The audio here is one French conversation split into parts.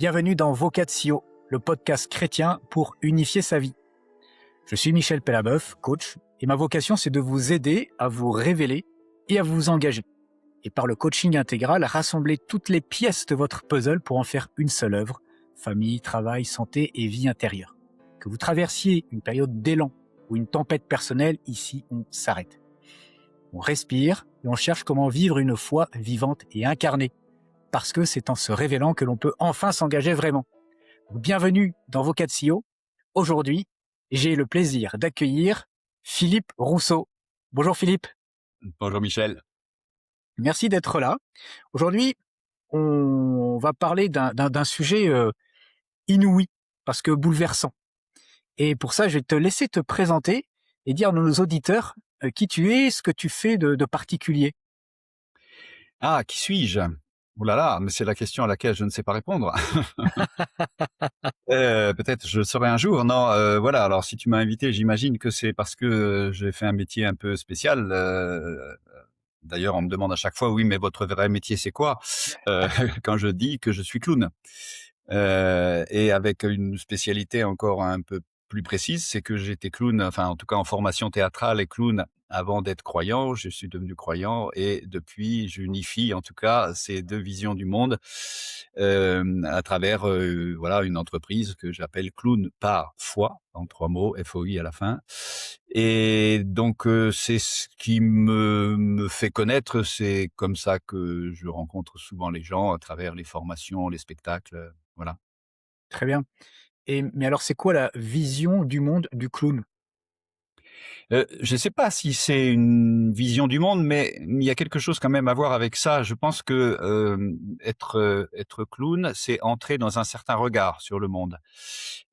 Bienvenue dans Vocatio, le podcast chrétien pour unifier sa vie. Je suis Michel Pellabeuf, coach, et ma vocation c'est de vous aider à vous révéler et à vous engager. Et par le coaching intégral, rassembler toutes les pièces de votre puzzle pour en faire une seule œuvre, famille, travail, santé et vie intérieure. Que vous traversiez une période d'élan ou une tempête personnelle, ici on s'arrête. On respire et on cherche comment vivre une foi vivante et incarnée. Parce que c'est en se révélant que l'on peut enfin s'engager vraiment. Bienvenue dans Vocatio. Aujourd'hui, j'ai le plaisir d'accueillir Philippe Rousseau. Bonjour Philippe. Bonjour Michel. Merci d'être là. Aujourd'hui, on va parler d'un sujet inouï, parce que bouleversant. Et pour ça, je vais te laisser te présenter et dire à nos auditeurs qui tu es, ce que tu fais de particulier. Ah, qui suis-je? Ouh là là, mais c'est la question à laquelle je ne sais pas répondre. Peut-être je le saurai un jour. Non, voilà, alors si tu m'as invité, j'imagine que c'est parce que j'ai fait un métier un peu spécial. D'ailleurs, on me demande à chaque fois: «Oui, mais votre vrai métier, c'est quoi?» Quand je dis que je suis clown. Et avec une spécialité encore un peu plus précise, c'est que j'étais clown, enfin en tout cas en formation théâtrale et clown avant d'être croyant. Je suis devenu croyant et depuis j'unifie en tout cas ces 2 visions du monde, à travers, voilà une entreprise que j'appelle Clown par foi, en 3 mots, FOI à la fin. Et donc, c'est ce qui me fait connaître, c'est comme ça que je rencontre souvent les gens à travers les formations, les spectacles, voilà. Très bien. Mais alors, c'est quoi la vision du monde du clown? Je ne sais pas si c'est une vision du monde, mais il y a quelque chose quand même à voir avec ça. Je pense que, être clown, c'est entrer dans un certain regard sur le monde.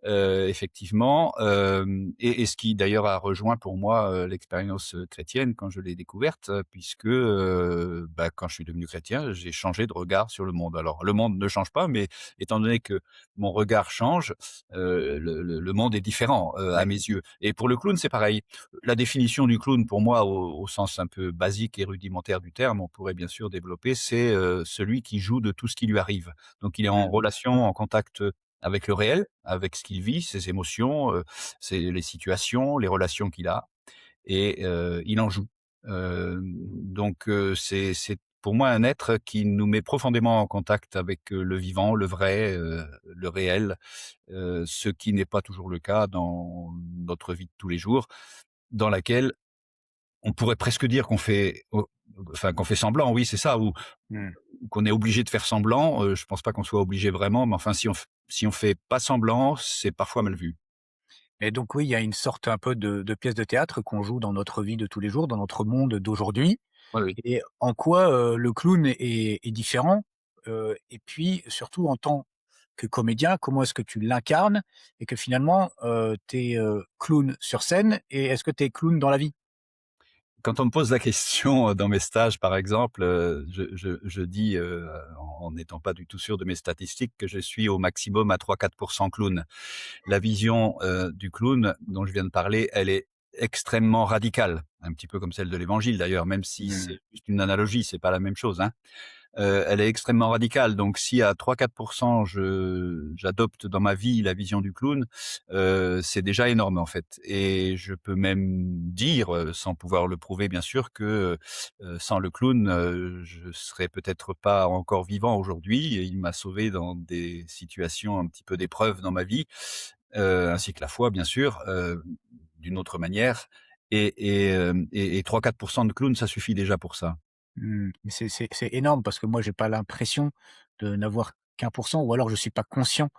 Effectivement, et ce qui d'ailleurs a rejoint pour moi, l'expérience, chrétienne quand je l'ai découverte, puisque, quand je suis devenu chrétien, j'ai changé de regard sur le monde. Alors le monde ne change pas, mais étant donné que mon regard change, le monde est différent, à Ouais. mes yeux. Et pour le clown, c'est pareil. La définition du clown pour moi au sens un peu basique et rudimentaire du terme, on pourrait bien sûr développer, c'est, celui qui joue de tout ce qui lui arrive. Donc il est en Mmh. relation, en contact, avec le réel, avec ce qu'il vit, ses émotions, c'est les situations, les relations qu'il a et il en joue. Donc c'est pour moi un être qui nous met profondément en contact avec, le vivant, le vrai, le réel, ce qui n'est pas toujours le cas dans notre vie de tous les jours, dans laquelle on pourrait presque dire qu'on fait semblant, oui, c'est ça, Mmh. ou qu'on est obligé de faire semblant. Je pense pas qu'on soit obligé vraiment, mais enfin, si on fait pas semblant, c'est parfois mal vu. Et donc oui, il y a une sorte un peu de pièce de théâtre qu'on joue dans notre vie de tous les jours, dans notre monde d'aujourd'hui. Oui, oui. Et en quoi, le clown est différent? Et puis surtout en tant que comédien, comment est-ce que tu l'incarnes? Et que finalement, tu es, clown sur scène et est-ce que tu es clown dans la vie? Quand on me pose la question, dans mes stages, par exemple, je dis, en n'étant pas du tout sûr de mes statistiques, que je suis au maximum à 3-4 clown. La vision, du clown dont je viens de parler, elle est extrêmement radicale, un petit peu comme celle de l'Évangile d'ailleurs, même si Mmh. c'est juste une analogie, c'est pas la même chose, hein. Elle est extrêmement radicale, donc si à 3-4 j'adopte dans ma vie la vision du clown, c'est déjà énorme en fait, et je peux même dire, sans pouvoir le prouver bien sûr, que, sans le clown, je serais peut-être pas encore vivant aujourd'hui. Il m'a sauvé dans des situations un petit peu d'épreuve dans ma vie, ainsi que la foi bien sûr, d'une autre manière, et 3-4 de clown, ça suffit déjà pour ça. Mmh. Mais c'est énorme parce que moi j'ai pas l'impression de n'avoir qu'un pour cent ou alors je suis pas conscient,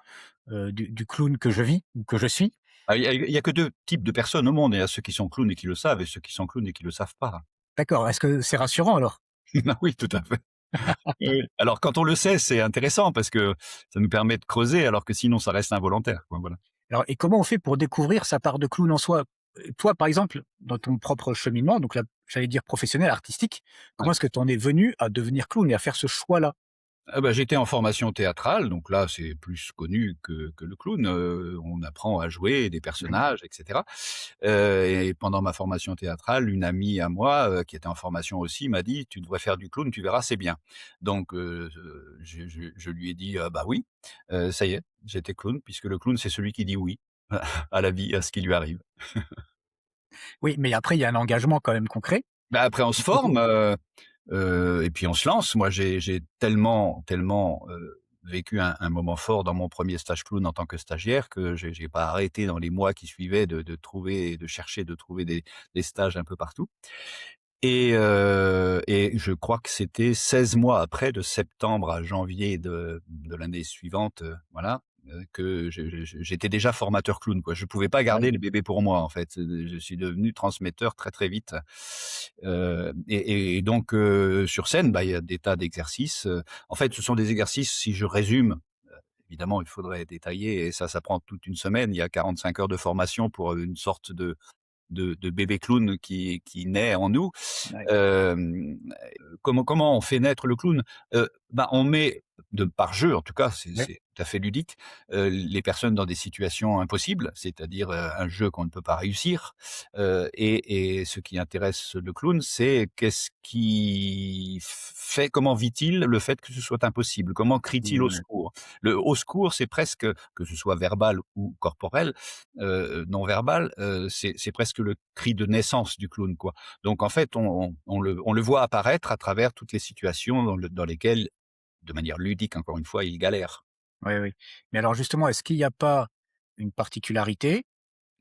du clown que je vis ou que je suis. Ah, il y a que 2 types de personnes au monde. Il y a ceux qui sont clowns et qui le savent, et ceux qui sont clowns et qui le savent pas. D'accord, est-ce que c'est rassurant alors? Ah oui, tout à fait. Oui, oui. Alors quand on le sait, c'est intéressant parce que ça nous permet de creuser, alors que sinon ça reste involontaire, quoi, voilà. Alors et comment on fait pour découvrir sa part de clown en soi? Toi, par exemple, dans ton propre cheminement, donc là, j'allais dire professionnel, artistique, comment Ouais. est-ce que tu en es venu à devenir clown et à faire ce choix-là? Ah bah, j'étais en formation théâtrale, donc là, c'est plus connu que le clown, on apprend à jouer des Mmh. personnages et cetera. Et pendant ma formation théâtrale, une amie à moi, qui était en formation aussi, m'a dit: «Tu devrais faire du clown, tu verras, c'est bien». Donc je lui ai dit: «Bah oui». Ça y est, j'étais clown puisque le clown, c'est celui qui dit oui à la vie, à ce qui lui arrive. Oui, mais après il y a un engagement quand même concret. Bah, après on se Il faut forme, et puis on se lance. Moi, j'ai tellement, vécu un moment fort dans mon premier stage clown en tant que stagiaire que j'ai pas arrêté dans les mois qui suivaient de trouver de chercher, de trouver des stages un peu partout. Et je crois que c'était 16 mois après, de septembre à janvier de l'année suivante, voilà, que j'étais déjà formateur clown, quoi. Je pouvais pas ouais, garder le bébé pour moi, en fait. Je suis devenu transmetteur très, très vite. Et donc, sur scène, bah, il y a des tas d'exercices, en fait, ce sont des exercices, si je résume, évidemment, il faudrait détailler et ça prend toute une semaine. Il y a 45 heures de formation pour, une sorte de bébé clown qui naît en nous. ouais. Hem, comment on fait naître le clown? On met par jeu, en tout cas, Ouais. c'est tout à fait ludique, les personnes dans des situations impossibles, c'est-à-dire, un jeu qu'on ne peut pas réussir, et ce qui intéresse le clown, c'est qu'est-ce qui fait comment vit-il le fait que ce soit impossible? Comment crie-t-il au Mmh. secours? Le «au secours», c'est presque, que ce soit verbal ou corporel, non verbal, c'est presque le cri de naissance du clown, quoi. Donc en fait, on le voit apparaître à travers toutes les situations dans lesquelles, de manière ludique encore une fois, il galère. Oui, oui. Mais alors justement, est-ce qu'il n'y a pas une particularité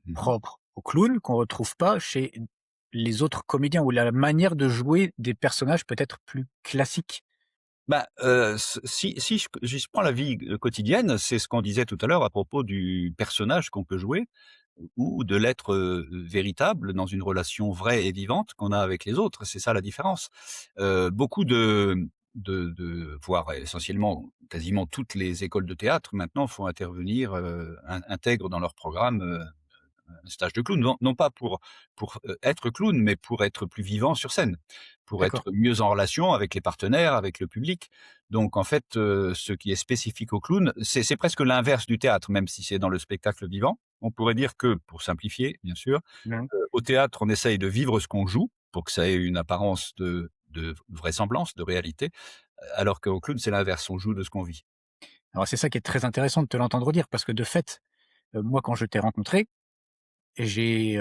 Mmh. propre au clown qu'on retrouve pas chez les autres comédiens ou la manière de jouer des personnages peut-être plus classiques? Si je prends la vie, quotidienne, c'est ce qu'on disait tout à l'heure à propos du personnage qu'on peut jouer ou de l'être, véritable dans une relation vraie et vivante qu'on a avec les autres. C'est ça la différence. Beaucoup voire essentiellement quasiment toutes les écoles de théâtre maintenant font intervenir, intègrent dans leur programme, un stage de clown, non pas pour être clown, mais pour être plus vivant sur scène, pour D'accord. être mieux en relation avec les partenaires, avec le public. Donc en fait, ce qui est spécifique au clown, c'est presque l'inverse du théâtre, même si c'est dans le spectacle vivant. On pourrait dire que, pour simplifier bien sûr, Mmh. au théâtre, on essaye de vivre ce qu'on joue, pour que ça ait une apparence de vraisemblance, de réalité, alors qu'au clown, c'est l'inverse, on joue de ce qu'on vit. Alors c'est ça qui est très intéressant de te l'entendre dire parce que de fait, moi quand je t'ai rencontré, j'ai,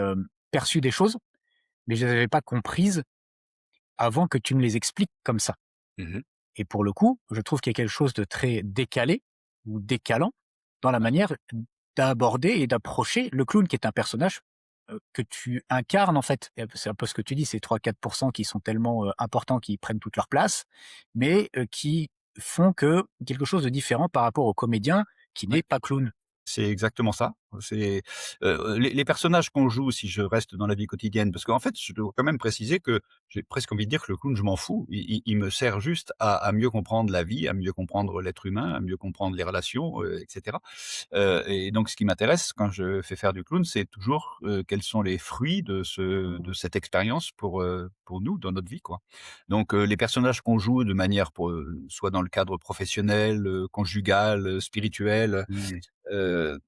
perçu des choses, mais je les avais pas comprises avant que tu me les expliques comme ça. Mmh. Et pour le coup, je trouve qu'il y a quelque chose de très décalé ou décalant dans la Ouais. manière d'aborder et d'approcher le clown qui est un personnage, que tu incarnes en fait. Et c'est un peu ce que tu dis, ces 3-4 qui sont tellement, importants, qui prennent toute leur place, mais, qui font que quelque chose de différent par rapport au comédien qui Ouais. n'est pas clown. C'est exactement ça. C'est, les personnages qu'on joue, si je reste dans la vie quotidienne, parce qu'en fait, je dois quand même préciser que j'ai presque envie de dire que le clown, je m'en fous. Il me sert juste à mieux comprendre la vie, à mieux comprendre l'être humain, à mieux comprendre les relations, et cetera. Et donc ce qui m'intéresse quand je fais faire du clown, c'est toujours, quels sont les fruits de cette expérience pour nous dans notre vie, quoi. Donc, les personnages qu'on joue de manière soit dans le cadre professionnel, conjugal, spirituel, Mmh. heu,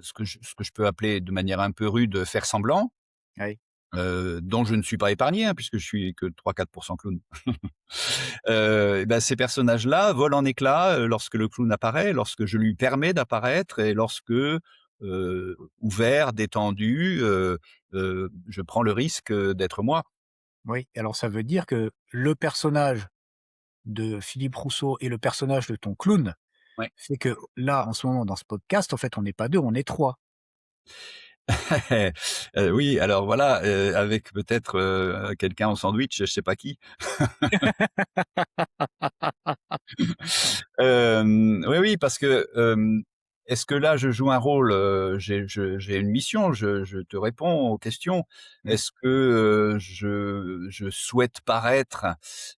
ce que je peux appeler de manière un peu rude, faire semblant, Oui. dont je ne suis pas épargné, hein, puisque je suis que 3-4 clown. Et bah, ces personnages-là volent en éclats, lorsque le clown apparaît, lorsque je lui permets d'apparaître et lorsque, ouvert, détendu, je prends le risque, d'être moi. Oui, alors ça veut dire que le personnage de Philippe Rousseau et le personnage de ton clown Ouais. fait que là, en ce moment, dans ce podcast, en fait, on n'est pas 2, on est 3. Oui, alors voilà, avec peut-être, quelqu'un en sandwich, je sais pas qui. Oui, oui, parce que, est-ce que là je joue un rôle, j'ai une mission, je te réponds aux questions. Mmh. Est-ce que, je souhaite paraître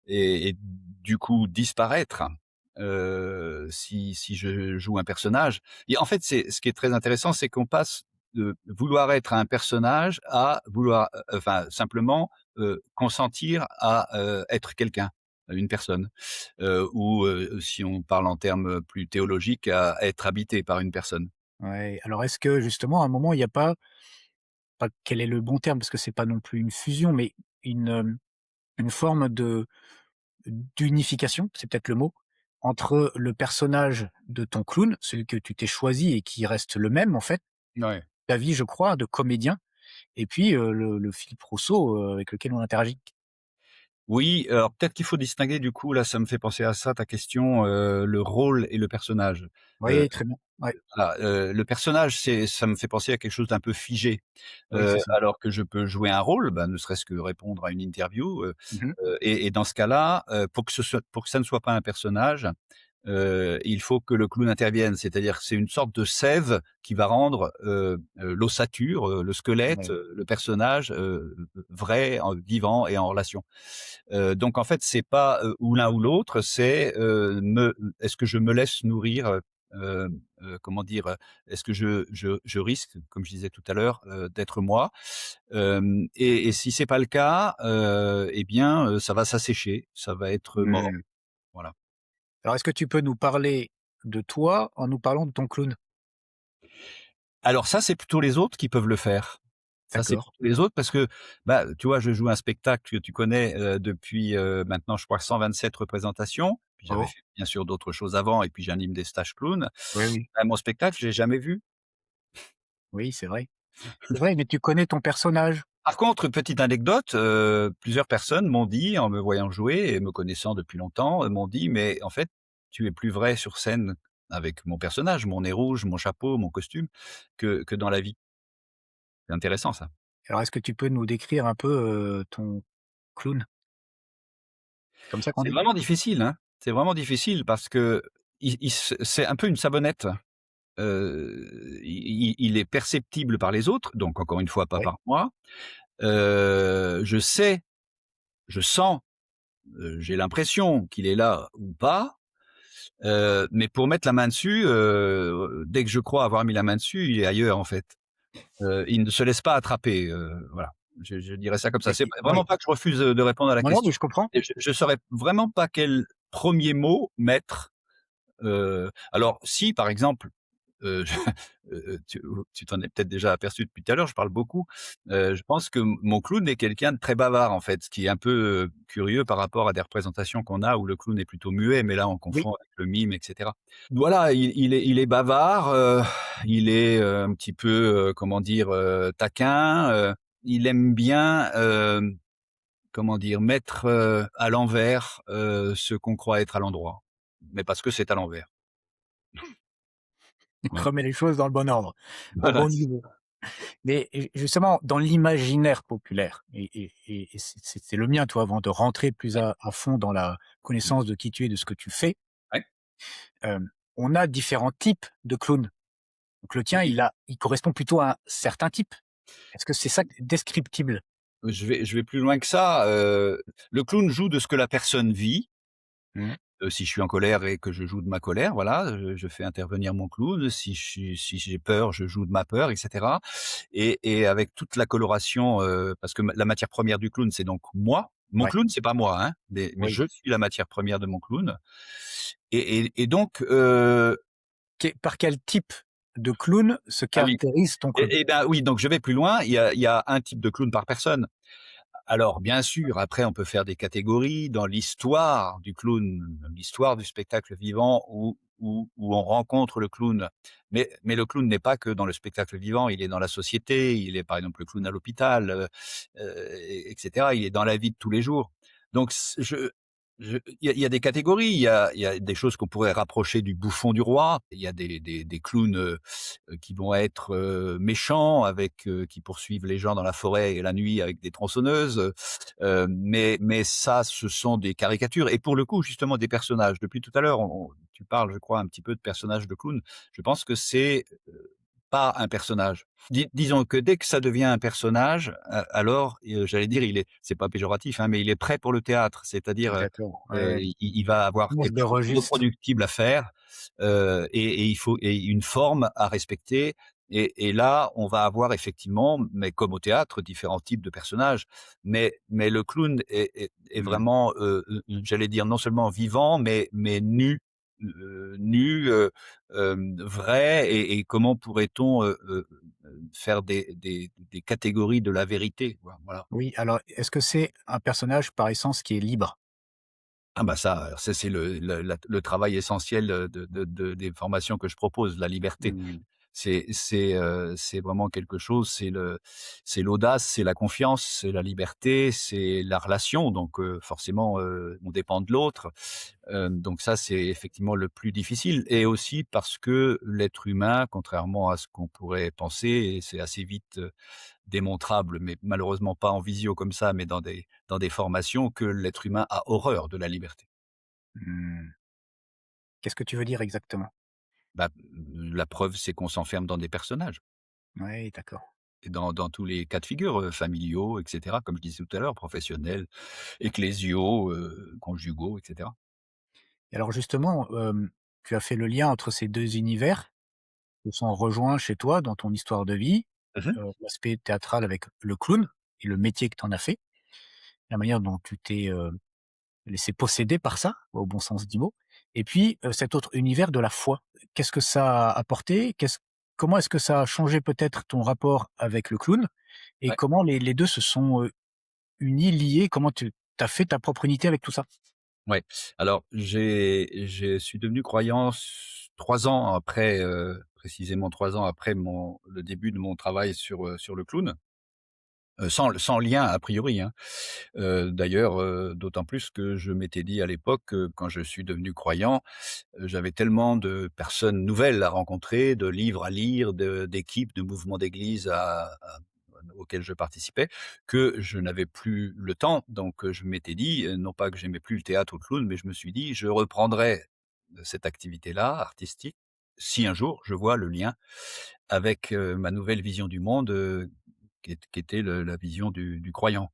et du coup disparaître, si je joue un personnage? Et en fait, c'est ce qui est très intéressant, c'est qu'on passe de vouloir être un personnage à vouloir, enfin simplement, consentir à, être quelqu'un. une personne, ou si on parle en termes plus théologiques, à être habité par une personne. Ouais. Alors est-ce que justement à un moment il n'y a pas quel est le bon terme? Parce que c'est pas non plus une fusion, mais une forme d'unification, c'est peut-être le mot, entre le personnage de ton clown, celui que tu t'es choisi et qui reste le même en fait, Ouais. ta vie je crois de comédien et puis, le Philippe Rousseau, avec lequel on interagit. Oui, alors peut-être qu'il faut distinguer du coup, là, ça me fait penser à ça, ta question, le rôle et le personnage. Heu, Oui, très bien. Ouais, voilà, le personnage, ça me fait penser à quelque chose d'un peu figé, oui, c'est ça. alors que je peux jouer un rôle, bah, ne serait-ce que répondre à une interview, Mmh. et dans ce cas-là, pour que ça ne soit pas un personnage, il faut que le clown intervienne. C'est-à-dire que c'est une sorte de sève qui va rendre, l'ossature, le squelette, Ouais. le personnage, vrai, vivant et en relation. Donc en fait, c'est pas, ou l'un ou l'autre, c'est, me est-ce que je me laisse nourrir, comment dire? Est-ce que je risque, comme je disais tout à l'heure, d'être moi? Et si c'est pas le cas, et bien, ça va s'assécher, ça va être mort. Mmh. Voilà. Alors est-ce que tu peux nous parler de toi en nous parlant de ton clown? Alors ça, c'est plutôt les autres qui peuvent le faire. Ça, c'est D'accord. plutôt les autres parce que, bah, tu vois, je joue un spectacle que tu connais, depuis, maintenant je crois 127 représentations. Puis j'avais Oh, fait bien sûr d'autres choses avant et puis j'anime des stages clowns. oui, oui. Mon spectacle, je l'ai jamais vu. Oui, c'est vrai. C'est vrai, mais tu connais ton personnage? Par contre, petite anecdote, plusieurs personnes m'ont dit, en me voyant jouer et me connaissant depuis longtemps, m'ont dit: «Mais en fait, tu es plus vrai sur scène avec mon personnage, mon nez rouge, mon chapeau, mon costume, que dans la vie». C'est intéressant ça. Alors est-ce que tu peux nous décrire un peu, ton clown? C'est comme ça qu'on C'est dit? vraiment difficile, hein. C'est vraiment difficile parce que c'est un peu une savonnette. Il est perceptible par les autres, donc encore une fois pas Oui. par moi. Je sais, je sens, j'ai l'impression qu'il est là ou pas, mais pour mettre la main dessus, dès que je crois avoir mis la main dessus, il est ailleurs en fait. Il ne se laisse pas attraper, voilà. Je dirais ça comme ça. C'est Oui. vraiment pas que je refuse, de répondre à la Non, non, mais question. je comprends. Et je saurais vraiment pas quel premier mot mettre. Alors si par exemple, je tu t'en es peut-être déjà aperçu depuis tout à l'heure, je parle beaucoup. Je pense que mon clown est quelqu'un de très bavard en fait, ce qui est un peu, curieux par rapport à des représentations qu'on a où le clown est plutôt muet, mais là on Oui. confond avec le mime et cetera. Voilà, il est bavard, il est, un petit peu, comment dire? Taquin, il aime bien, comment dire? Mettre, à l'envers, ce qu'on croit être à l'endroit, mais parce que c'est à l'envers. Voilà. Remets les choses dans le bon ordre, au Voilà, bon niveau. Mais justement, dans l'imaginaire populaire et c'est le mien, toi, avant de rentrer plus ouais. à fond dans la Mmh. connaissance de qui tu es, de ce que tu fais, Ouais. on a différents types de clowns. Donc le tien, Oui. il correspond plutôt à un certain type. Est-ce que c'est ça descriptible? Je vais plus loin que ça, le clown joue de ce que la personne vit. Mmh. Si je suis en colère et que je joue de ma colère, voilà, je fais intervenir mon clown. Si j'ai peur, je joue de ma peur et cetera, et avec toute la coloration, parce que ma la matière première du clown, c'est donc moi. Mon Ouais, clown, c'est pas moi, hein, mais oui. je suis la matière première de mon clown, et donc, Par quel type de clown se ah oui, caractérise ton clown? et ben, oui, donc je vais plus loin. Il y a un type de clown par personne. Alors bien sûr, après on peut faire des catégories dans l'histoire du clown, l'histoire du spectacle vivant où on rencontre le clown. Mais le clown n'est pas que dans le spectacle vivant, il est dans la société, il est par exemple le clown à l'hôpital, et cetera. Il est dans la vie de tous les jours. Donc il y a des catégories, il y a des choses qu'on pourrait rapprocher du bouffon du roi. Il y a des clowns, qui vont être, méchants avec, qui poursuivent les gens dans la forêt et la nuit avec des tronçonneuses, mais ça, ce sont des caricatures et pour le coup, justement, des personnages. Depuis tout à l'heure, tu parles, je crois, un petit peu de personnages de clown. Je pense que c'est, pas un personnage. Disons que dès que ça devient un personnage, alors, j'allais dire, c'est pas péjoratif, hein, mais il est prêt pour le théâtre. C'est-à-dire, D'accord, ouais. il va avoir Change quelque de chose de registre. reproductible à faire, et une forme à respecter Et là, on va avoir effectivement, mais comme au théâtre, différents types de personnages. Mais le clown est Mmh. vraiment, j'allais dire non seulement vivant, mais nu, vrai et comment pourrait-on, faire des catégories de la vérité, quoi, voilà. Oui, alors est-ce que c'est un personnage par essence qui est libre? Ah bah ça, alors ça c'est le travail essentiel, de des formations que je propose, la liberté. Mmh. C'est vraiment quelque chose, c'est l'audace, c'est la confiance, c'est la liberté, c'est la relation donc forcément, on dépend de l'autre. Donc ça, c'est effectivement le plus difficile et aussi parce que l'être humain, contrairement à ce qu'on pourrait penser et c'est assez vite, démontrable, mais malheureusement pas en visio comme ça, mais dans des formations, que l'être humain a horreur de la liberté. Mmh. Qu'est-ce que tu veux dire exactement? Bah, la preuve, c'est qu'on s'enferme dans des personnages Oui, d'accord. et dans tous les cas de figure, familiaux et cetera, comme je disais tout à l'heure, professionnels, ecclésiaux, conjugaux et cetera. Et alors justement, tu as fait le lien entre ces 2 univers, qui sont rejoints chez toi dans ton histoire de vie, Mmh mh. l'aspect théâtral avec le clown et le métier que tu en as fait, la manière dont tu t'es, laissé posséder par ça, au bon sens du mot et puis, cet autre univers de la foi. Qu'est-ce que ça a apporté? Comment est-ce que ça a changé peut-être ton rapport avec le clown? Et Ouais, comment les 2 se sont, unis, liés? Comment tu as fait ta propre unité avec tout ça? ouais. Alors je suis devenu croyant 3 ans après, précisément 3 ans après le début de mon travail sur le clown, sans lien a priori, hein. D'ailleurs, d'autant plus que je m'étais dit à l'époque que quand je suis devenu croyant, j'avais tellement de personnes nouvelles à rencontrer, de livres à lire, d'équipes, de mouvements d'église auxquels je participais, que je n'avais plus le temps. Donc, je m'étais dit, non pas que j'aimais plus le théâtre ou le clown, mais je me suis dit: «Je reprendrai, cette activité-là, artistique, si un jour je vois le lien avec, ma nouvelle vision du monde, qui était la vision du croyant».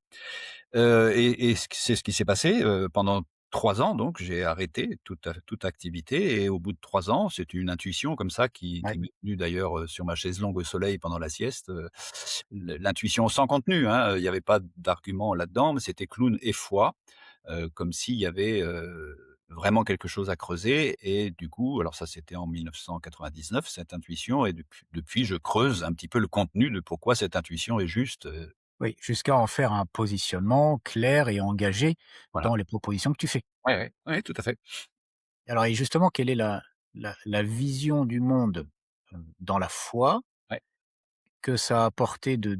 C'est ce qui s'est passé, pendant 3 ans donc j'ai arrêté toute activité et au bout de 3 ans, c'était une intuition comme ça Ouais. qui m'est venue d'ailleurs, sur ma chaise longue au soleil pendant la sieste, l'intuition sans contenu, hein, il y avait pas d'argument là-dedans, mais c'était clown et foi, comme s'il y avait, vraiment quelque chose à creuser et du coup alors ça c'était en 1999 cette intuition et depuis je creuse un petit peu le contenu de pourquoi cette intuition est juste, Oui, jusqu'à en faire un positionnement clair et engagé voilà. dans les propositions que tu fais. Ouais, ouais, ouais, tout à fait. Alors et justement, quelle est la vision du monde, dans la foi Ouais. que ça a apporté de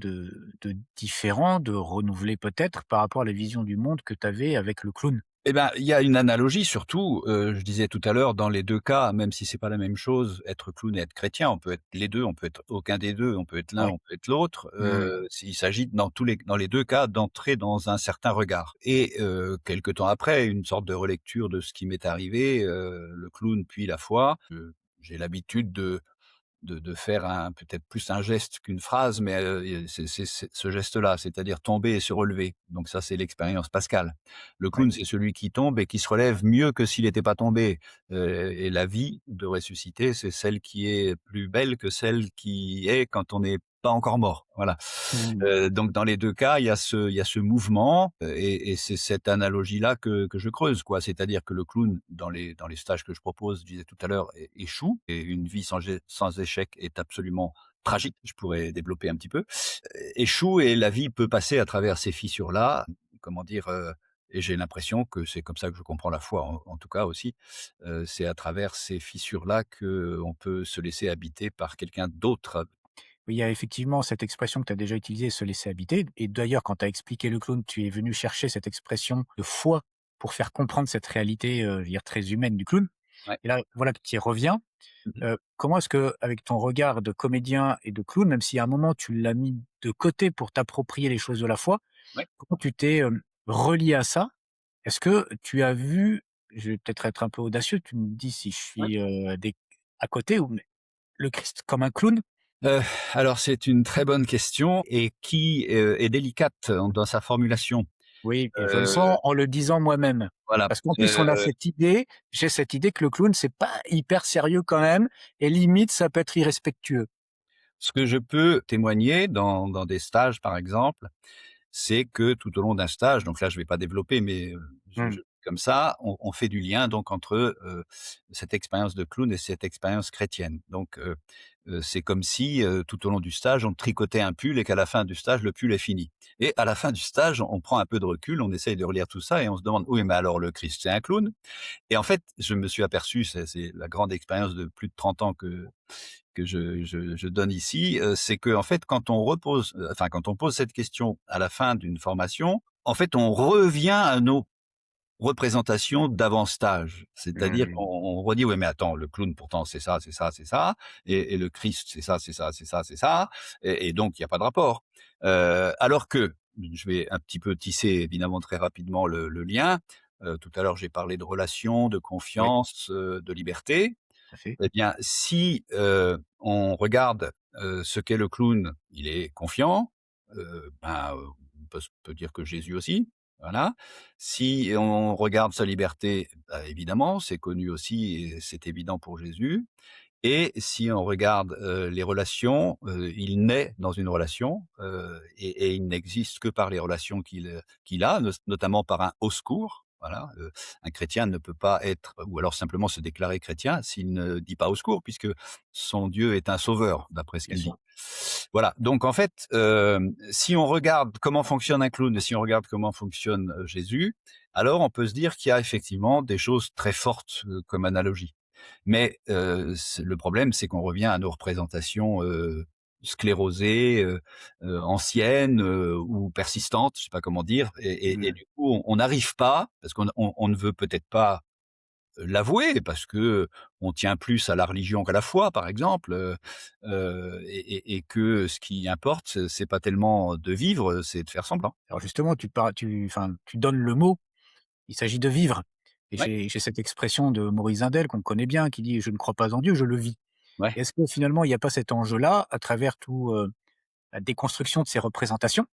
différent, de renouvelé peut-être par rapport à la vision du monde que tu avais avec le clown? Eh ben, il y a une analogie surtout, je disais tout à l'heure dans les 2 cas, même si c'est pas la même chose, être clown et être chrétien, on peut être les 2, on peut être aucun des 2, on peut être l'un, Ouais. on peut être l'autre, Mmh. il s'agit dans les 2 cas d'entrer dans un certain regard et quelque temps après, une sorte de relecture de ce qui m'est arrivé, le clown puis la foi, j'ai l'habitude de faire un peut-être plus un geste qu'une phrase, mais c'est ce geste-là, c'est-à-dire tomber et se relever. Donc ça, c'est l'expérience pascale. Le Ouais. clown, c'est celui qui tombe et qui se relève mieux que s'il n'était pas tombé. Et la vie de ressusciter, c'est celle qui est plus belle que celle qui est quand on n'est pas encore mort. Voilà. Mmh. Donc dans les 2 cas, il y a ce mouvement, et c'est cette analogie-là que je creuse, quoi. C'est-à-dire que le clown, dans les stages que je propose, je disais tout à l'heure, échoue et une vie sans échec est absolument tragique. Je pourrais développer un petit peu. Échoue et la vie peut passer à travers ces fissures-là, comment dire? Et j'ai l'impression que c'est comme ça que je comprends la foi en tout cas aussi. C'est à travers ces fissures-là qu'on peut se laisser habiter par quelqu'un d'autre. Oui, il y a effectivement cette expression que tu as déjà utilisée, «se laisser habiter» et d'ailleurs quand tu as expliqué le clown, tu es venu chercher cette expression de foi pour faire comprendre cette réalité, je veux dire très humaine du clown Ouais. et là, voilà que tu y reviens. Mmh mh. Comment est-ce que, avec ton regard de comédien et de clown, même si à un moment tu l'as mis de côté pour t'approprier les choses de la foi, Ouais. comment tu t'es, relié à ça? Est-ce que tu as vu, je vais peut-être être un peu audacieux, tu me dis si je Ouais. suis, à côté ou mais le Christ comme un clown? Heu, alors c'est une très bonne question et qui, est délicate dans sa formulation. Oui et je le Heu, sens en le disant moi-même. voilà, Parce qu'en plus on a cette idée, j'ai cette idée que le clown c'est pas hyper sérieux quand même et limite ça peut être irrespectueux. Ce que je peux témoigner dans des stages, par exemple, c'est que tout au long d'un stage, donc là je vais pas développer, mais Mmh. comme ça, on fait du lien donc entre cette expérience de clown et cette expérience chrétienne. Donc c'est comme si tout au long du stage, on tricotait un pull et qu'à la fin du stage, le pull est fini. Et à la fin du stage, on prend un peu de recul, on essaye de relire tout ça et on se demande oui, mais alors le Christ, c'est un clown? Et en fait, je me suis aperçu, c'est la grande expérience de plus de 30 ans que je donne ici, c'est que en fait, quand on pose cette question à la fin d'une formation, en fait, on revient à nos représentations d'avant-stage. C'est-à-dire Mmh. qu'on redit: «Ouais, mais attends, le clown pourtant c'est ça, c'est ça, c'est ça et le Christ c'est ça, c'est ça, c'est ça, c'est ça et donc il y a pas de rapport». Alors que, je vais un petit peu tisser évidemment très rapidement le lien. Tout à l'heure j'ai parlé de relations, de Oui, confiance, de liberté. tout à fait. Eh bien, si, on regarde, ce qu'est le clown, il est confiant, on peut dire que Jésus aussi, voilà. Si on regarde sa liberté, bah, évidemment, c'est connu aussi et c'est évident pour Jésus. Et si on regarde, les relations, il naît dans une relation, et il n'existe que par les relations qu'il a, notamment par un «au secours». Voilà, un chrétien ne peut pas être ou alors simplement se déclarer chrétien s'il ne dit pas «au secours» puisque son Dieu est un sauveur, d'après ce Bien qu'il sûr. dit. Voilà, donc en fait, si on regarde comment fonctionne un clown et si on regarde comment fonctionne, Jésus, alors on peut se dire qu'il y a effectivement des choses très fortes, comme analogie. Mais c'est le problème, c'est qu'on revient à nos représentations, sclérosées, anciennes, ou persistantes, je sais pas comment dire et Mmh. du coup, on n'arrive pas parce qu'on ne veut peut-être pas l'avouer parce que on tient plus à la religion qu'à la foi, par exemple, et que ce qui importe, c'est pas tellement de vivre, c'est de faire semblant. Alors justement, tu donnes le mot, il s'agit de vivre et Ouais, j'ai cette expression de Maurice Zindel qu'on connaît bien qui dit: «Je ne crois pas en Dieu, je le vis». ouais, Est-ce que finalement il n'y a pas cet enjeu-là à travers la déconstruction de ces représentations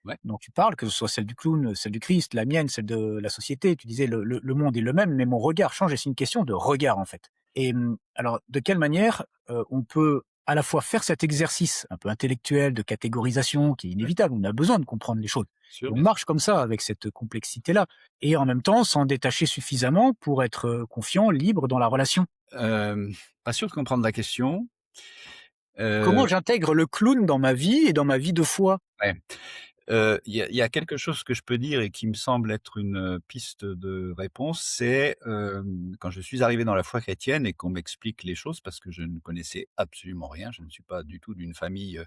ouais, dont tu parles, que ce soit celle du clown, celle du Christ, la mienne, celle de la société? Tu disais le monde est le même, mais mon regard change et c'est une question de regard, en fait. Et alors de quelle manière, on peut à la fois faire cet exercice un peu intellectuel de catégorisation qui est ouais, inévitable, on a besoin de comprendre les choses sûr, et on bien sûr. marche comme ça avec cette complexité-là et en même temps s'en détacher suffisamment pour être, confiant, libre dans la relation? Pas sûr de comprendre la question. Comment Heu, j'intègre le clown dans ma vie et dans ma vie de foi? ouais. Il y a quelque chose que je peux dire et qui me semble être une, piste de réponse, c'est, quand je suis arrivé dans la foi chrétienne et qu'on m'explique les choses parce que je ne connaissais absolument rien. Je ne suis pas du tout d'une famille,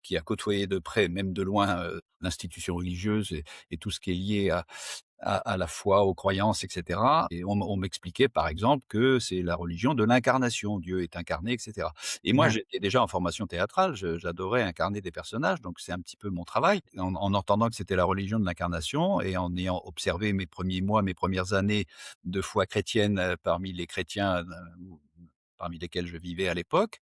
qui a côtoyé de près, même de loin, l'institution religieuse et tout ce qui est lié à la foi, aux croyances, et cetera et on m'expliquait, par exemple, que c'est la religion de l'incarnation. Dieu est incarné, et cetera et moi, Ouais, j'étais déjà en formation théâtrale, j'adorais incarner des personnages, donc c'est un petit peu mon travail. En entendant que c'était la religion de l'incarnation et en ayant observé mes premiers mois, mes premières années de foi chrétienne, parmi les chrétiens, parmi lesquels je vivais à l'époque,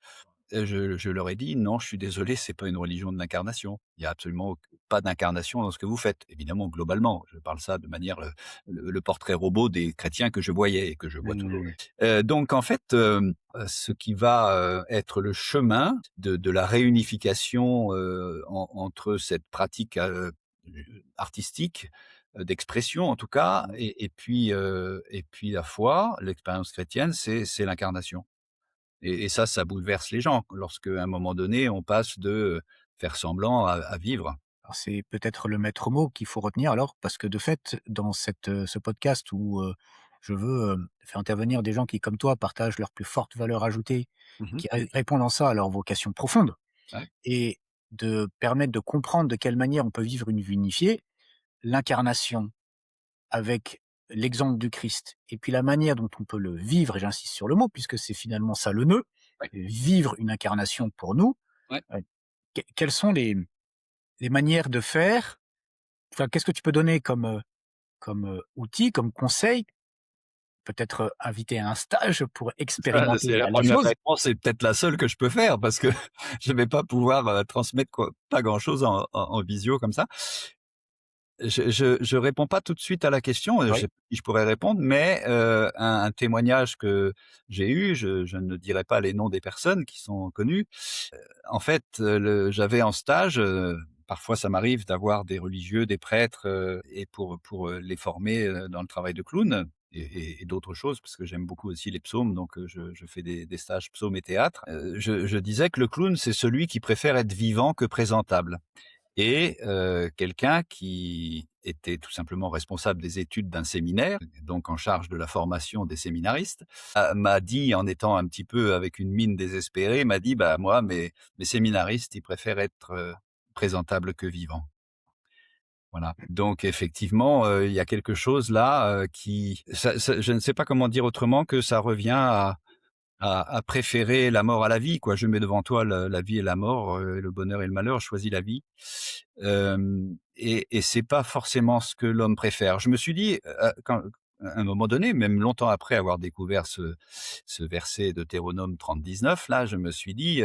je leur ai dit: «Non, je suis désolé, c'est pas une religion de l'incarnation. Il y a absolument pas d'incarnation dans ce que vous faites». Évidemment, globalement, je parle ça de manière, le portrait robot des chrétiens que je voyais et que je vois toujours. mmh, Donc en fait, ce qui va, être le chemin de la réunification, entre cette pratique, artistique, d'expression en tout cas mmh. et puis la foi, l'expérience chrétienne, c'est l'incarnation. Et ça bouleverse les gens lorsque, à un moment donné, on passe de, faire semblant à vivre. Alors c'est peut-être le maître mot qu'il faut retenir alors, parce que de fait, dans ce podcast où, je veux, faire intervenir des gens qui, comme toi, partagent leurs plus fortes valeurs ajoutées, Mmh. qui répondent en ça à leur vocation profonde Ouais, et de permettre de comprendre de quelle manière on peut vivre une vie unifiée, l'incarnation avec l'exemple du Christ et puis la manière dont on peut le vivre et j'insiste sur le mot puisque c'est finalement ça le nœud, ouais, vivre une incarnation pour nous, ouais. quelles sont les manières de faire? Enfin, qu'est-ce que tu peux donner comme, outil, comme conseil? Peut-être, inviter à un stage pour Ça, expérimenter c'est la la première chose? réponse, c'est peut-être la seule que je peux faire parce que je vais pas pouvoir, transmettre quoi pas grand-chose en visio comme ça. Je réponds pas tout de suite à la question, je Oui. sais pas si je pourrais répondre, mais un témoignage que j'ai eu, je ne dirai pas les noms des personnes qui sont connues. En fait, j'avais en stage, parfois ça m'arrive d'avoir des religieux, des prêtres, et pour les former, dans le travail de clown et d'autres choses, parce que j'aime beaucoup aussi les psaumes, donc je fais des stages psaumes et théâtre. Je disais que le clown, c'est celui qui préfère être vivant que présentable. Et quelqu'un qui était tout simplement responsable des études d'un séminaire, donc en charge de la formation des séminaristes, m'a dit, en étant un petit peu avec une mine désespérée, m'a dit: «Bah, moi, mes séminaristes, ils préfèrent être, présentables que vivants». Voilà. Donc effectivement, il y a quelque chose là, qui ça je ne sais pas comment dire autrement que ça revient à préférer la mort à la vie, quoi. Je mets devant toi la vie et la mort, le bonheur et le malheur, je choisis la vie. Et c'est pas forcément ce que l'homme préfère. Je me suis dit, quand à un moment donné, même longtemps après avoir découvert ce verset de Deutéronome 30-19 là, je me suis dit,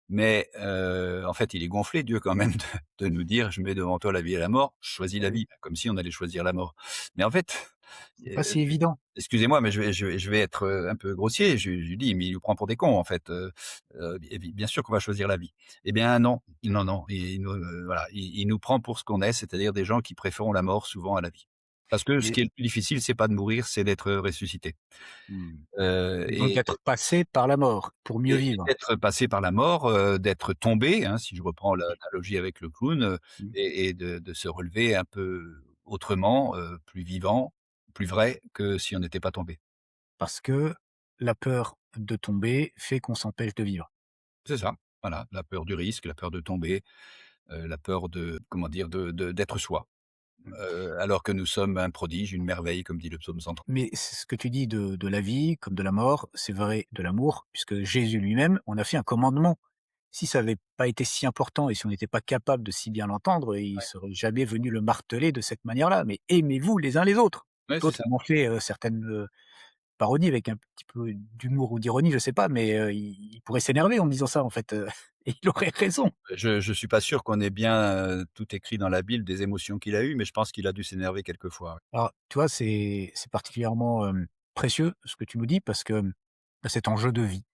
mais en fait, il est gonflé Dieu quand même de nous dire: «Je mets devant toi la vie et la mort, choisis la Oui. vie», comme si on allait choisir la mort. Mais en fait, C'est pas si évident. excusez-moi, mais je vais être, un peu grossier. Je lui dis: «Mais il nous prend pour des cons, en fait, bien sûr qu'on va choisir la vie». Eh bien non, non, non, il nous, voilà, il nous prend pour ce qu'on est, c'est-à-dire des gens qui préférons la mort souvent à la vie. Parce que ce Et qui est le plus difficile, c'est pas de mourir, c'est d'être ressuscité. mmh, donc Et d'être passé par la mort pour mieux vivre. d'être passé par la mort, d'être tombé, hein, si je reprends l'analogie avec le clown, Mmh. et de se relever un peu autrement, plus vivant, plus vrai que si on n'était pas tombé. Parce que la peur de tomber fait qu'on s'empêche de vivre. C'est ça, voilà, la peur du risque, la peur de tomber, la peur de comment dire? De d'être soi, Mmh. alors que nous sommes un prodige, une merveille, comme dit le psaume 103. Mais c ce que tu dis de la vie comme de la mort, c'est vrai de l'amour, puisque Jésus lui-même en a fait un commandement. Si ça avait pas été si important et si on n'était pas capable de si bien l'entendre, il serait jamais venu le marteler de cette manière-là. Mais aimez-vous les uns les autres. Ouais, c'est D'autres ça. m'ont fait, certaines, parodies avec un petit peu d'humour ou d'ironie, je sais pas, mais, il pourrait s'énerver en me disant ça en fait, et il aurait raison. Je suis pas sûr qu'on ait bien, tout écrit dans la Bible des émotions qu'il a eues, mais je pense qu'il a dû s'énerver quelquefois, ouais. Alors, tu vois, c'est particulièrement, précieux ce que tu nous dis parce que, bah, c'est enjeu de vie.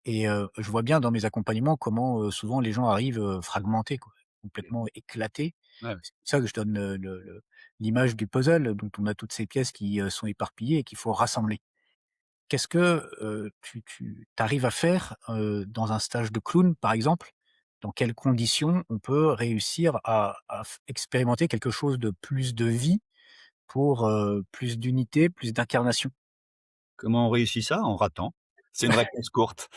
Et je vois bien dans mes accompagnements comment, souvent les gens arrivent, fragmentés quoi, complètement éclatés. Ouais, ouais. C'est pour ça que je donne, l'image du puzzle dont on a toutes ces pièces qui, sont éparpillées et qu'il faut rassembler. Qu'est-ce que, tu arrives à faire, dans un stage de clown, par exemple? Dans quelles conditions on peut réussir à f expérimenter quelque chose de plus de vie pour, plus d'unité, plus d'incarnation? Comment on réussit ça? En ratant. C'est une réponse courte.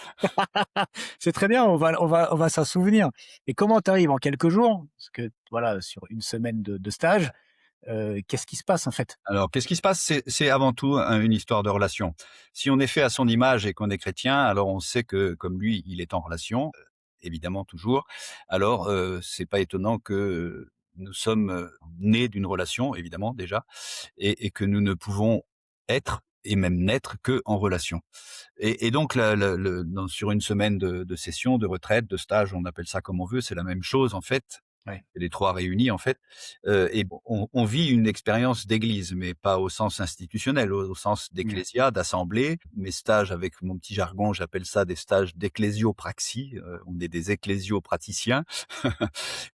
C'est très bien, on va s'en souvenir. Et comment tu arrives en quelques jours? Parce que voilà, sur une semaine de stage, qu'est-ce qui se passe en fait? Alors, qu'est-ce qui se passe? C'est avant tout une histoire de relation. Si on est fait à son image et qu'on est chrétien, alors on sait que comme lui, il est en relation, évidemment toujours. Alors, c'est pas étonnant que nous sommes, nés d'une relation évidemment déjà et que nous ne pouvons être et même n'être qu'en relation. Et donc sur une semaine de session, de retraite, de stage, on appelle ça comme on veut, c'est la même chose en fait. Ouais, Les 3 réunis en fait, et bon, on vit une expérience d'église, mais pas au sens institutionnel, au sens mmh, d'ecclésia, d'assemblée. Mes stages avec mon petit jargon, j'appelle ça des stages d'ecclésiopraxie, on est des ecclésiopraticiens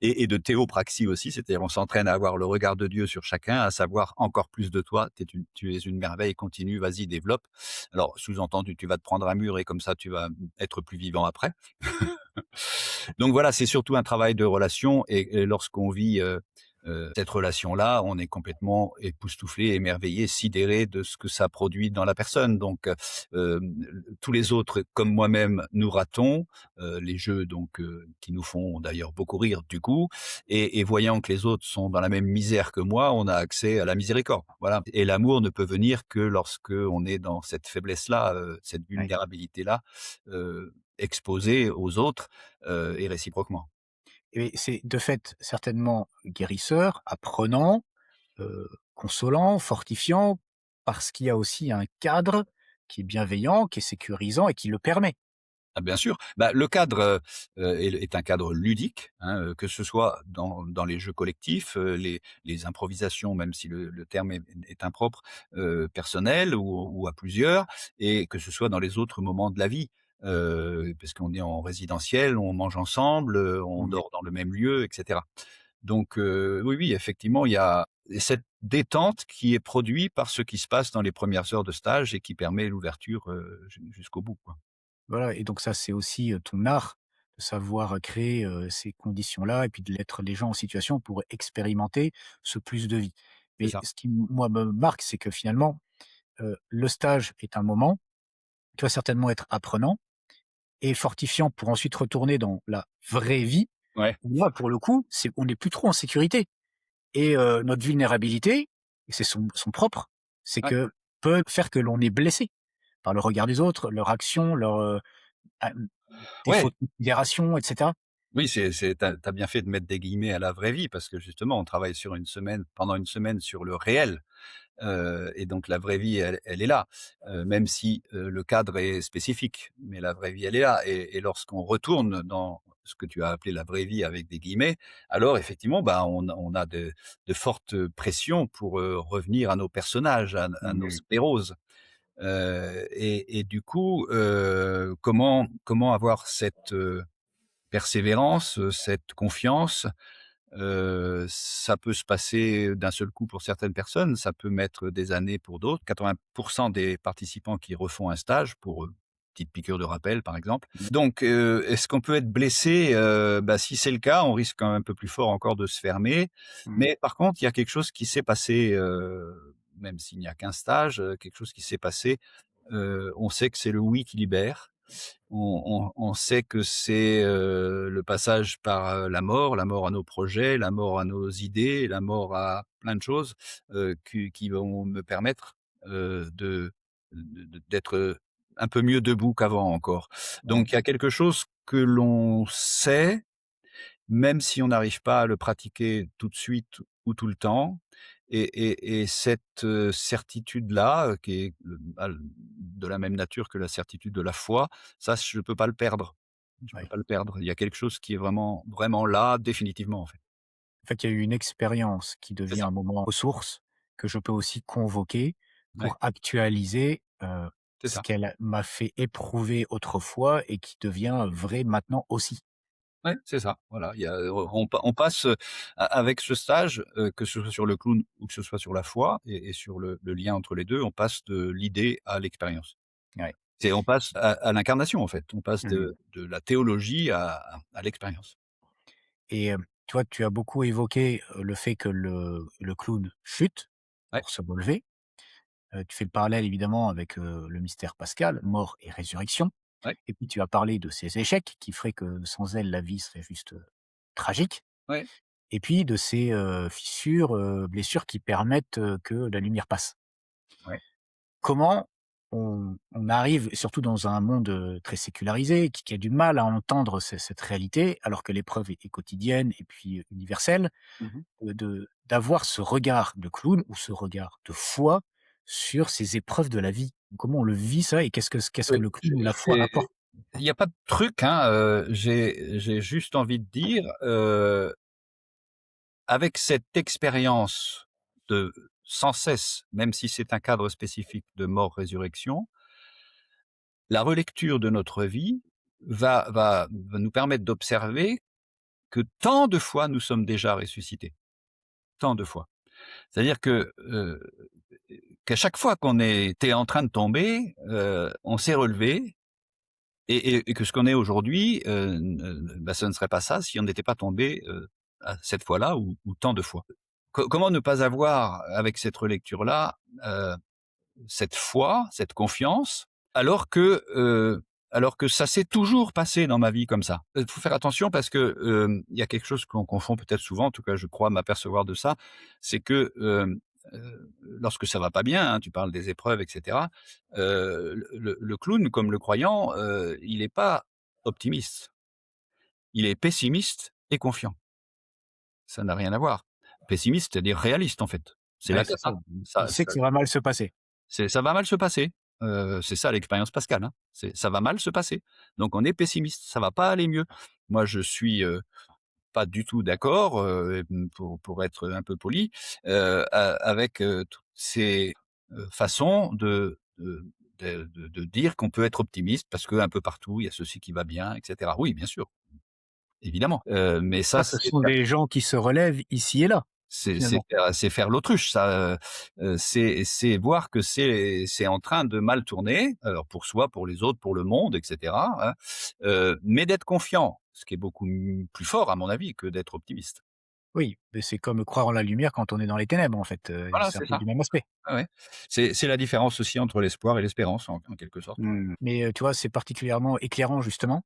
et de théopraxie aussi, c'est-à-dire on s'entraîne à avoir le regard de Dieu sur chacun, à savoir encore plus de toi, tu es une merveille, continue, vas-y, développe. Alors sous-entendu, tu vas te prendre un mur et comme ça tu vas être plus vivant après. Donc voilà, c'est surtout un travail de relation et lorsqu'on vit, cette relation-là, on est complètement époustouflé, émerveillé, sidéré de ce que ça produit dans la personne. Donc, tous les autres, comme moi-même, nous ratons, les jeux donc, qui nous font d'ailleurs beaucoup rire du coup et voyant que les autres sont dans la même misère que moi, on a accès à la miséricorde. Voilà et l'amour ne peut venir que lorsque on est dans cette faiblesse-là, cette ouais. vulnérabilité-là, exposé aux autres et réciproquement. Et c'est de fait certainement guérisseur, apprenant, consolant, fortifiant, parce qu'il y a aussi un cadre qui est bienveillant, qui est sécurisant et qui le permet. Ah bien sûr. Bah, le cadre, est un cadre ludique, hein, que ce soit dans les jeux collectifs, les improvisations, même si le terme est impropre, personnelles ou à plusieurs, et que ce soit dans les autres moments de la vie. Parce qu'on est en résidentiel, on mange ensemble, on Mmh. dort dans le même lieu, et cetera. Donc oui, oui, effectivement, il y a cette détente qui est produite par ce qui se passe dans les premières heures de stage et qui permet l'ouverture, jusqu'au bout, quoi. Voilà et donc ça, c'est aussi, ton art de savoir, créer, ces conditions-là et puis de mettre les gens en situation pour expérimenter ce plus de vie. C'est Mais ça. ce qui, moi, me marque, c'est que finalement, le stage est un moment qui va certainement être apprenant et fortifiant pour ensuite retourner dans la vraie vie, Ouais. où là, pour le coup, c'est on n'est plus trop en sécurité et notre vulnérabilité et c'est son propre, c'est Ouais. que peut faire que l'on est blessé par le regard des autres, leur action, leur, ah, défaut Ouais, de considération et cetera. oui, c'est tu as bien fait de mettre des guillemets à la vraie vie parce que justement on travaille sur une semaine pendant une semaine sur le réel, et donc la vraie vie elle est là, même si, le cadre est spécifique, mais la vraie vie elle est là et lorsqu'on retourne dans ce que tu as appelé la vraie vie avec des guillemets, alors effectivement, bah, on a de fortes pressions pour, revenir à nos personnages, à nos Mmh. scléroses, et du coup, comment avoir cette, persévérance, cette confiance, ça peut se passer d'un seul coup pour certaines personnes, ça peut mettre des années pour d'autres. 80 des participants qui refont un stage pour, petite piqûre de rappel, par exemple. Mmh. Donc, est-ce qu'on peut être blessé? Bah, si c'est le cas, on risque quand même un peu plus fort encore de se fermer. Mmh. Mais par contre, il y a quelque chose qui s'est passé, même s'il n'y a qu'un stage, quelque chose qui s'est passé. On sait que c'est le oui qui libère. On sait que c'est, le passage par, la mort à nos projets, la mort à nos idées, la mort à plein de choses, qui vont me permettre, d'être, un peu mieux debout qu'avant encore. Ouais. Donc il y a quelque chose que l'on sait, même si on n'arrive pas à le pratiquer tout de suite ou tout le temps, et cette, certitude-là, qui est, de la même nature que la certitude de la foi, ça je ne peux pas le perdre. Je peux Ouais. pas le perdre. Il y a quelque chose qui est vraiment vraiment là, définitivement, en fait. En fait, il y a eu une expérience qui C'est devient ça. un moment ressource que je peux aussi convoquer Ouais, pour actualiser, c'est ce ça. qu'elle m'a fait éprouver autrefois et qui devient vrai maintenant aussi. Ouais, c'est ça. Voilà, il y a on passe, avec ce stage, que ce soit sur le clown ou que ce soit sur la foi et sur le lien entre les 2, on passe de l'idée à l'expérience. Ouais. C'est on passe à l'incarnation, en fait. On passe Mmh. de la théologie à l'expérience. Et toi, tu as beaucoup évoqué, le fait que le clown chute Ouais, pour se relever. Tu fais le parallèle évidemment avec, le mystère pascal, mort et résurrection. ouais, Et puis tu as parlé de ces échecs qui feraient que sans elles, la vie serait juste, tragique. ouais, Et puis de ces, fissures, blessures qui permettent, que la lumière passe. ouais. Comment on arrive, surtout dans un monde, très sécularisé, qui a du mal à entendre cette réalité, alors que l'épreuve est quotidienne et puis, universelle, Mmh mh. d'avoir ce regard de clown ou ce regard de foi sur ces épreuves de la vie? Comment on le vit ça et qu'est-ce que le clown ou la foi C'est apporte? il y a pas de truc, hein, j'ai juste envie de dire, avec cette expérience de sans cesse, même si c'est un cadre spécifique de mort-résurrection, la relecture de notre vie va nous permettre d'observer que tant de fois nous sommes déjà ressuscités, tant de fois. C'est-à-dire que, qu'à chaque fois qu'on était en train de tomber, on s'est relevé et que ce qu'on est aujourd'hui, bah, ce ne serait pas ça si on n'était pas tombé, à cette fois-là ou tant de fois. Comment ne pas avoir avec cette relecture-là, cette foi, cette confiance, alors que, ça s'est toujours passé dans ma vie comme ça. Il faut faire attention parce que, il y a quelque chose qu'on confond peut-être souvent, en tout cas je crois m'apercevoir de ça, c'est que, lorsque ça va pas bien, hein, tu parles des épreuves et cetera, le clown comme le croyant, il est pas optimiste, il est pessimiste et confiant. Ça n'a rien à voir. Pessimiste, c'est-à-dire réaliste en fait. C'est Ouais, la c'est ça. cata. Il Ça sait que ça ça va mal se passer. ça va mal se passer. C'est ça l'expérience Pascal, hein. C'est ça va mal se passer. Donc on est pessimiste, ça va pas aller mieux. Moi, je suis, pas du tout d'accord, pour être un peu poli, avec, toutes ces, façons de dire qu'on peut être optimiste parce qu'un peu partout, il y a ceci qui va bien et cetera. Oui, bien sûr, évidemment, mais ça, Ça, ce sont des gens qui se relèvent ici et là, finalement. c'est faire l'autruche ça, c'est voir que c'est en train de mal tourner, alors pour soi, pour les autres, pour le monde et cetera, hein, mais d'être confiant, ce qui est beaucoup plus fort à mon avis que d'être optimiste. Oui, mais c'est comme croire en la lumière quand on est dans les ténèbres, en fait, Voilà, c'est un c'est peu ça. du même aspect. Ouais, ouais. C'est la différence aussi entre l'espoir et l'espérance en quelque sorte. Mais, tu vois, c'est particulièrement éclairant justement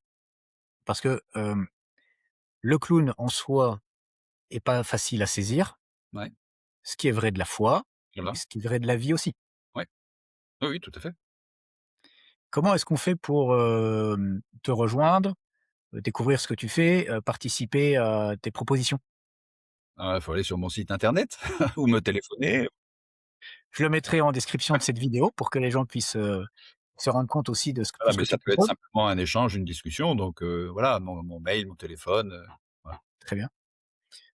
parce que, le clown en soi est pas facile à saisir, Ouais, ce qui est vrai de la foi et voilà. ce qui est vrai de la vie aussi. Ouais. Oui, oui, tout à fait. Comment est-ce qu'on fait pour, te rejoindre, découvrir ce que tu fais, participer à tes propositions? Il faut aller sur mon site internet ou me téléphoner. Je le mettrai en description de cette vidéo pour que les gens puissent, se rendre compte aussi de tout Voilà, ce mais que tu ça peut être proposes. simplement un échange, une discussion donc voilà, mon mail, mon téléphone, voilà. Très bien,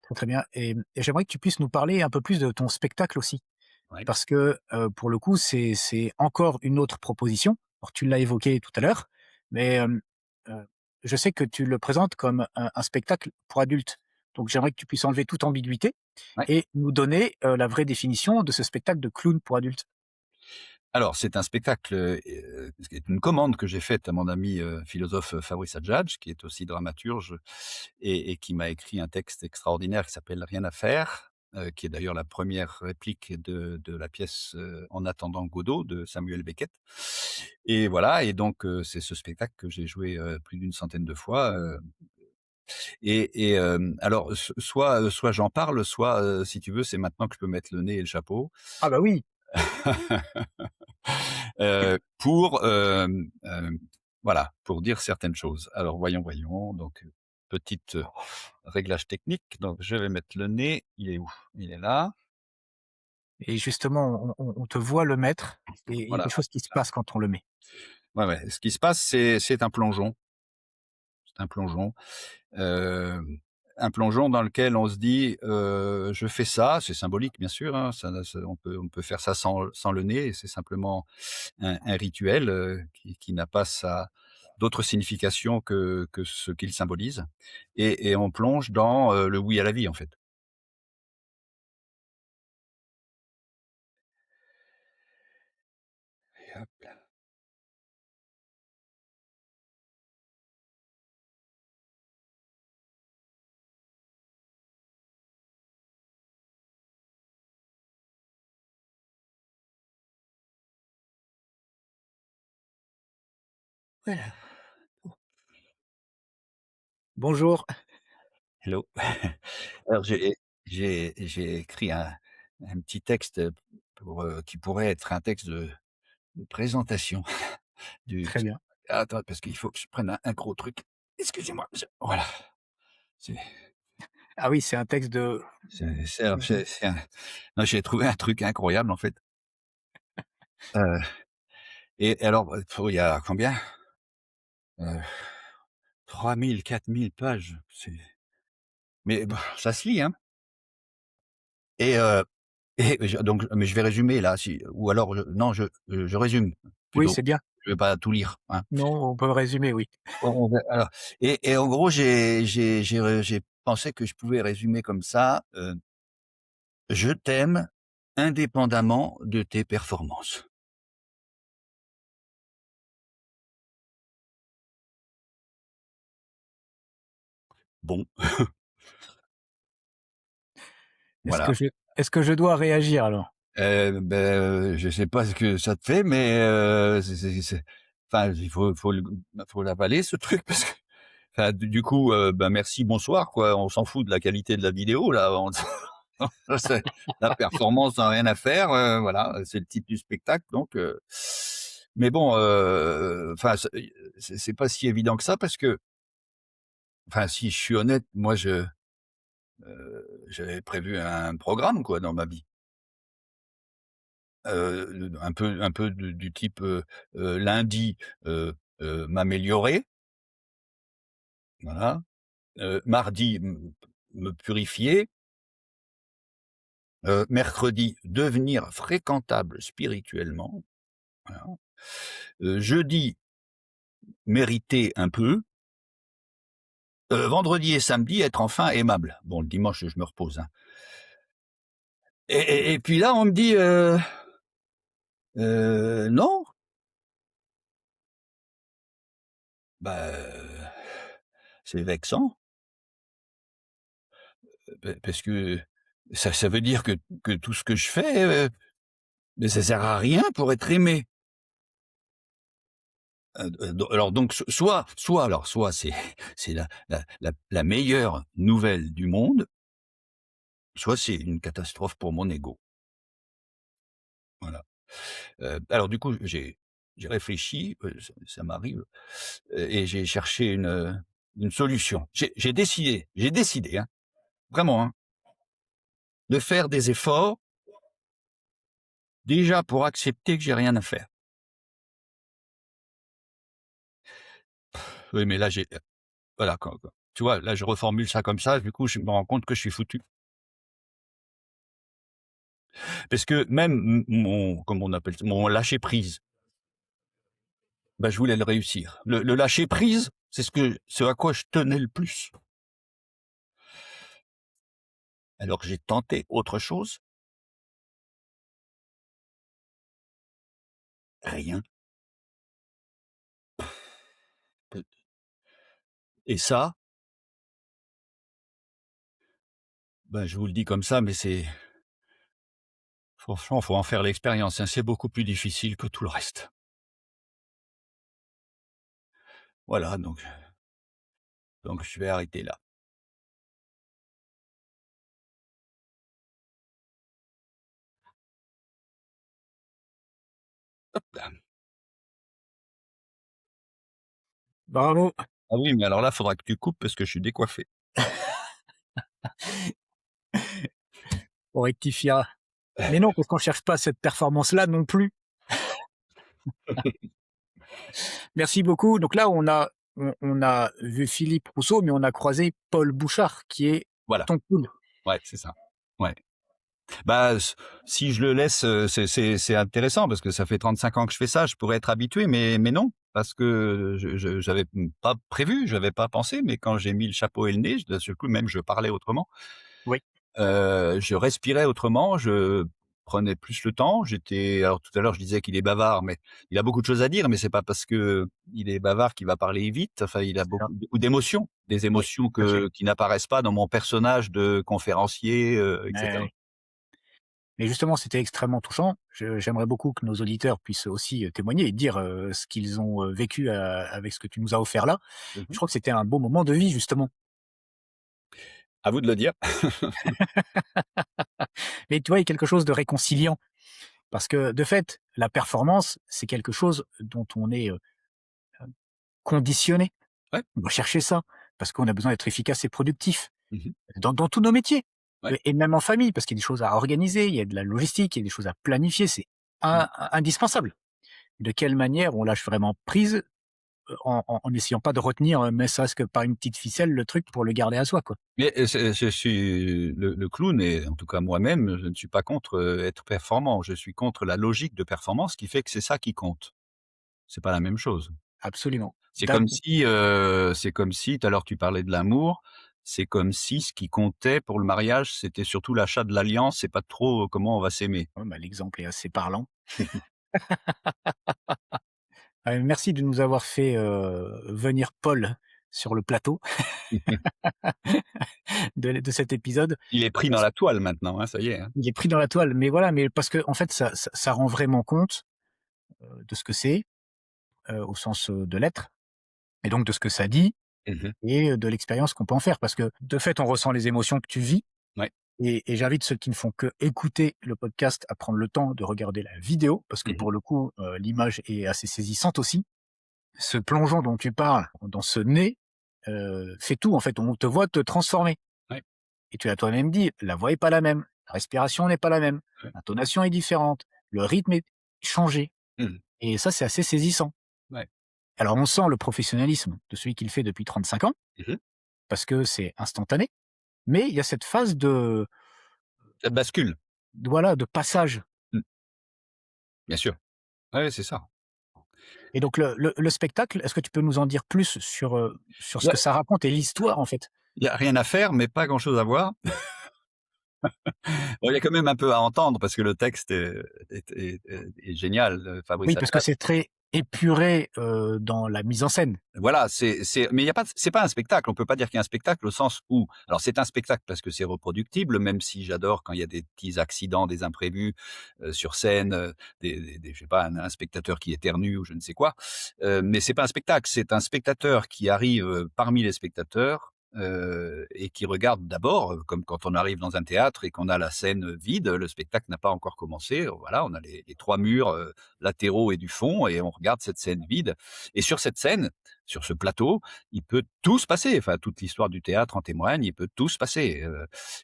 très, très bien et j'aimerais que tu puisses nous parler un peu plus de ton spectacle aussi. Ouais, Parce que, pour le coup, c'est encore une autre proposition. Alors tu l'as évoqué tout à l'heure, mais, heu, je sais que tu le présentes comme un spectacle pour adultes. Donc j'aimerais que tu puisses enlever toute ambiguïté ouais. et nous donner, la vraie définition de ce spectacle de clown pour adultes. Alors c'est un spectacle, qui est une commande que j'ai faite à mon ami, philosophe, Fabrice Adjadj, qui est aussi dramaturge et qui m'a écrit un texte extraordinaire qui s'appelle «Rien à faire», qui est d'ailleurs la première réplique de la pièce, En attendant Godot de Samuel Beckett et voilà et donc c'est ce spectacle que j'ai joué, plus d'une centaine de fois, alors soit j'en parle, soit, si tu veux, c'est maintenant que je peux mettre le nez et le chapeau. Ah bah oui, Pour, voilà, pour dire certaines choses. Alors voyons, donc, petite, réglage technique, donc je vais mettre le nez, il est où? Il est là, et justement on te voit le mettre et il y a voilà, quelque chose qui se passe quand on le met. ouais, ouais, ce qui se passe, c'est c'est hem, un plongeon dans lequel on se dit, «Je fais ça», c'est symbolique bien sûr, hein, ça on peut faire ça sans le nez, c'est simplement un rituel, qui n'a pas sa d'autre signification que ce qu'il symbolise et on plonge dans, le oui à la vie, en fait. Et hop là. Voilà. Bonjour, Hello. Alors j'ai écrit un petit texte, pour, qui pourrait être un texte de présentation du très bien. attends, parce qu'il faut que je prenne un gros truc. Excusez-moi, je voilà, c'est Ah oui, c'est un texte de c'est alors c'est un non, j'ai trouvé un truc incroyable, en fait, heu et alors, il y a combien? Heu, 3 000-4 000 pages, c'est mais bah, ça se lit, hein et donc mais je vais résumer là si ou alors non je résume oui, plutôt. c'est bien. Je vais pas tout lire, hein. Non, on peut résumer, oui. On va alors en gros j'ai pensé que je pouvais résumer comme ça, «Je t'aime indépendamment de tes performances». Bon, Est-ce que voilà. je est-ce que je dois réagir alors? Je sais pas ce que ça te fait mais c'est enfin il faut l'avaler ce truc parce que enfin du coup, merci, bonsoir quoi. On s'en fout de la qualité de la vidéo là, on c'est la performance n'a rien à faire, voilà, c'est le titre du spectacle donc mais bon, enfin c'est pas si évident que ça parce que enfin si je suis honnête, moi j'avais prévu un programme quoi dans ma vie. un peu du type, lundi, m'améliorer, voilà. Mardi, me purifier, mercredi, devenir fréquentable spirituellement, voilà. Jeudi, mériter un peu, vendredi et samedi, être enfin aimable. Bon, le dimanche, je me repose, hein. Et puis là, on me dit, «Non». Bah, c'est vexant, parce que ça veut dire que tout ce que je fais, mais ça sert à rien pour être aimé. Do alors donc soit c'est c'est la meilleure nouvelle du monde, soit c'est une catastrophe pour mon ego. Voilà. Alors du coup, j'ai réfléchi, ça m'arrive, et j'ai cherché une solution. J'ai décidé, hein, vraiment, hein, de faire des efforts, déjà pour accepter que j'ai rien à faire. Oui, mais là, voilà, quand tu vois, là, je reformule ça comme ça, du coup, je me rends compte que je suis foutu. Parce que même mon comment on appelle ça? Mon lâcher prise, bah, je voulais le réussir. Le lâcher prise, c'est ce à quoi je tenais le plus. Alors que j'ai tenté autre chose, rien. Et ça, bah, je vous le dis comme ça, mais c'est franchement, faut en faire l'expérience, hein, c'est beaucoup plus difficile que tout le reste. Voilà, donc je vais arrêter là. Bravo, Ah oui, mais alors là, faudra que tu coupes parce que je suis décoiffé. on rectifiera. Mais non, parce qu'on cherche pas cette performance-là non plus. Merci beaucoup. Donc là, on a vu Philippe Rousseau, mais on a croisé Paul Bouchard, qui est Voilà, ton cool. ouais, c'est ça. Ouais. Bah, si je le laisse, c'est intéressant parce que ça fait 35 ans que je fais ça, je pourrais être habitué, mais non, parce que je j'avais pas prévu, j'avais pas pensé, mais quand j'ai mis le chapeau et le nez, d'un seul coup, même je parlais autrement. Oui, Je respirais autrement, je prenais plus le temps. Alors tout à l'heure, je disais qu'il est bavard, mais il a beaucoup de choses à dire, mais c'est pas parce que il est bavard qu'il va parler vite. Enfin, il a c'est ça. beaucoup d'émotions, des Oui, émotions tout à fait. qui n'apparaissent pas dans mon personnage de conférencier, et Ouais, cetera. ouais. Mais justement, c'était extrêmement touchant. J'aimerais beaucoup que nos auditeurs puissent aussi témoigner et dire ce qu'ils ont vécu avec ce que tu nous as offert là. Mmh. Je crois que c'était un beau moment de vie, justement. À vous de le dire. Mais tu vois, il y a quelque chose de réconciliant. Parce que, de fait, la performance, c'est quelque chose dont on est conditionné. Ouais. On doit chercher ça, parce qu'on a besoin d'être efficace et productif Mmh. dans tous nos métiers, Ouais. et même en famille, parce qu'il y a des choses à organiser, il y a de la logistique, il y a des choses à planifier, c'est Mmh. indispensable. De quelle manière on lâche vraiment prise, en essayant pas de retenir, ne serait-ce que par une petite ficelle, le truc pour le garder à soi, quoi. Mais, je suis le clown et en tout cas moi-même, je ne suis pas contre, être performant. Je suis contre la logique de performance qui fait que c'est ça qui compte. C'est pas la même chose. Absolument. C'est comme si tout à l'heure tu parlais de l'amour, c'est comme si ce qui comptait pour le mariage, c'était surtout l'achat de l'alliance et pas trop comment on va s'aimer. Ouais, bah, l'exemple est assez parlant. Merci de nous avoir fait, venir Paul sur le plateau de cet épisode. Il est pris dans la toile maintenant, hein, ça y est, hein. Il est pris dans la toile, mais voilà, mais parce qu'en fait, ça rend vraiment compte, de ce que c'est, au sens, de l'être, et donc de ce que ça dit, Mmh. et de l'expérience qu'on peut en faire. Parce que, de fait, on ressent les émotions que tu vis, Ouais. et j'invite ceux qui ne font que écouter le podcast à prendre le temps de regarder la vidéo, parce que Mmh. pour le coup, l'image est assez saisissante aussi. Ce plongeon dont tu parles, dans ce nez, fait tout en fait. On te voit te transformer, Ouais, et tu l'as toi-même dit, la voix est pas la même, la respiration n'est pas la même, ouais. l'intonation est différente, le rythme est changé Mmh. et ça, c'est assez saisissant. Ouais. Alors on sent le professionnalisme de celui qui le fait depuis 35 ans, Mmh mh. parce que c'est instantané, mais il y a cette phase Ça bascule. voilà, de passage. Mmh. Bien sûr. Ouais, c'est ça. Et donc le spectacle, est-ce que tu peux nous en dire plus sur ce Ouais, que ça raconte et l'histoire, en fait? il y a rien à faire, mais pas grand-chose à voir. Bon, il y a quand même un peu à entendre parce que le texte est génial, Fabrice Oui, parce que Atttal. c'est très épuré, dans la mise en scène. Voilà, c'est mais il y a pas c'est pas un spectacle. On peut pas dire qu'il y a un spectacle au sens où alors c'est un spectacle parce que c'est reproductible, même si j'adore quand il y a des petits accidents, des imprévus, sur scène, des je sais pas, un spectateur qui éternue ou je ne sais quoi. Mais c'est pas un spectacle, c'est un spectateur qui arrive, parmi les spectateurs, et qui regarde d'abord, comme quand on arrive dans un théâtre et qu'on a la scène vide, le spectacle n'a pas encore commencé, voilà, on a les 3 murs, latéraux et du fond et on regarde cette scène vide et sur cette scène, sur ce plateau, il peut tout se passer. Enfin, toute l'histoire du théâtre en témoigne. Il peut tout se passer,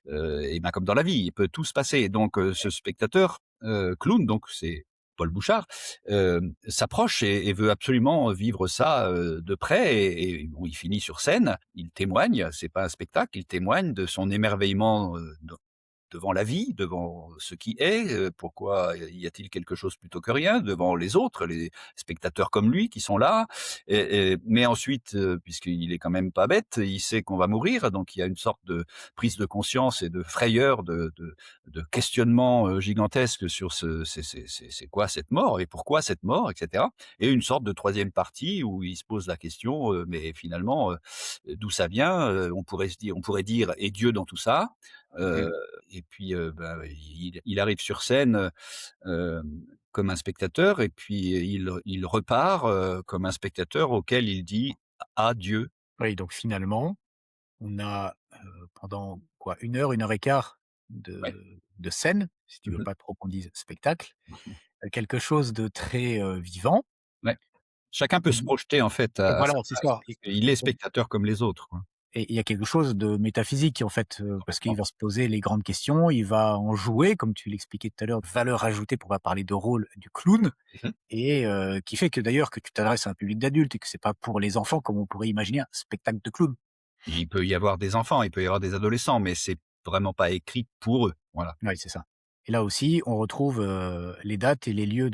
et ben, comme dans la vie, il peut tout se passer. Donc, ce spectateur, clown, donc c'est Paul Bouchard, s'approche et veut absolument vivre ça, de près et bon, il finit sur scène. Il témoigne, c'est pas un spectacle, il témoigne de son émerveillement, devant la vie, devant ce qui est, pourquoi y a-t-il quelque chose plutôt que rien, devant les autres, les spectateurs comme lui qui sont là mais ensuite, puisqu'il est quand même pas bête, il sait qu'on va mourir, donc il y a une sorte de prise de conscience et de frayeur, de questionnement, gigantesque sur ce c'est quoi cette mort et pourquoi cette mort et cetera et une sorte de troisième partie où il se pose la question, mais finalement, d'où ça vient? On pourrait dire: «Et Dieu dans tout ça?» Mmh. heu et puis, bah, il arrive sur scène, comme un spectateur et puis il repart, comme un spectateur auquel il dit: «Adieu». Oui, donc finalement, on a, pendant quoi? 1 heure et quart Ouais. de scène, si tu veux Mmh. pas trop qu'on dise spectacle, quelque chose de très, vivant. Ouais. Chacun peut se Mmh. projeter en fait à Voilà, sa c'est place ça. parce qu'il est spectateur comme les autres, quoi. Et il y a quelque chose de métaphysique, en fait, parce qu'il Complètement. va se poser les grandes questions, il va en jouer, comme tu l'expliquais tout à l'heure, valeur ajoutée pour pas parler de rôle du clown Mmh. et qui fait que d'ailleurs que tu t'adresses à un public d'adultes et que c'est pas pour les enfants comme on pourrait imaginer un spectacle de clown. Il peut y avoir des enfants, il peut y avoir des adolescents, mais c'est vraiment pas écrit pour eux, voilà, Oui, c'est ça. Et là aussi, on retrouve, les dates et les lieux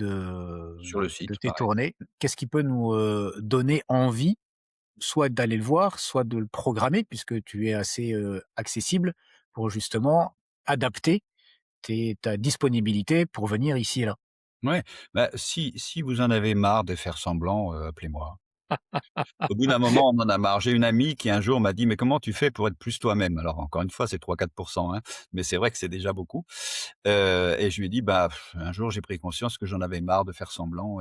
sur le de site, tes pareil. tournées. Qu'est-ce qui peut nous, donner envie, soit d'aller le voir, soit de le programmer puisque tu es assez, accessible pour justement adapter ta disponibilité pour venir ici et là. Ouais, bah, si vous en avez marre de faire semblant, appelez-moi. Au bout d'un moment, on en a marre. J'ai une amie qui un jour m'a dit: «Mais comment tu fais pour être plus toi-même?» Alors encore une fois, c'est 3-4 hein, mais c'est vrai que c'est déjà beaucoup. Et je lui ai dit: «Bah, un jour, j'ai pris conscience que j'en avais marre de faire semblant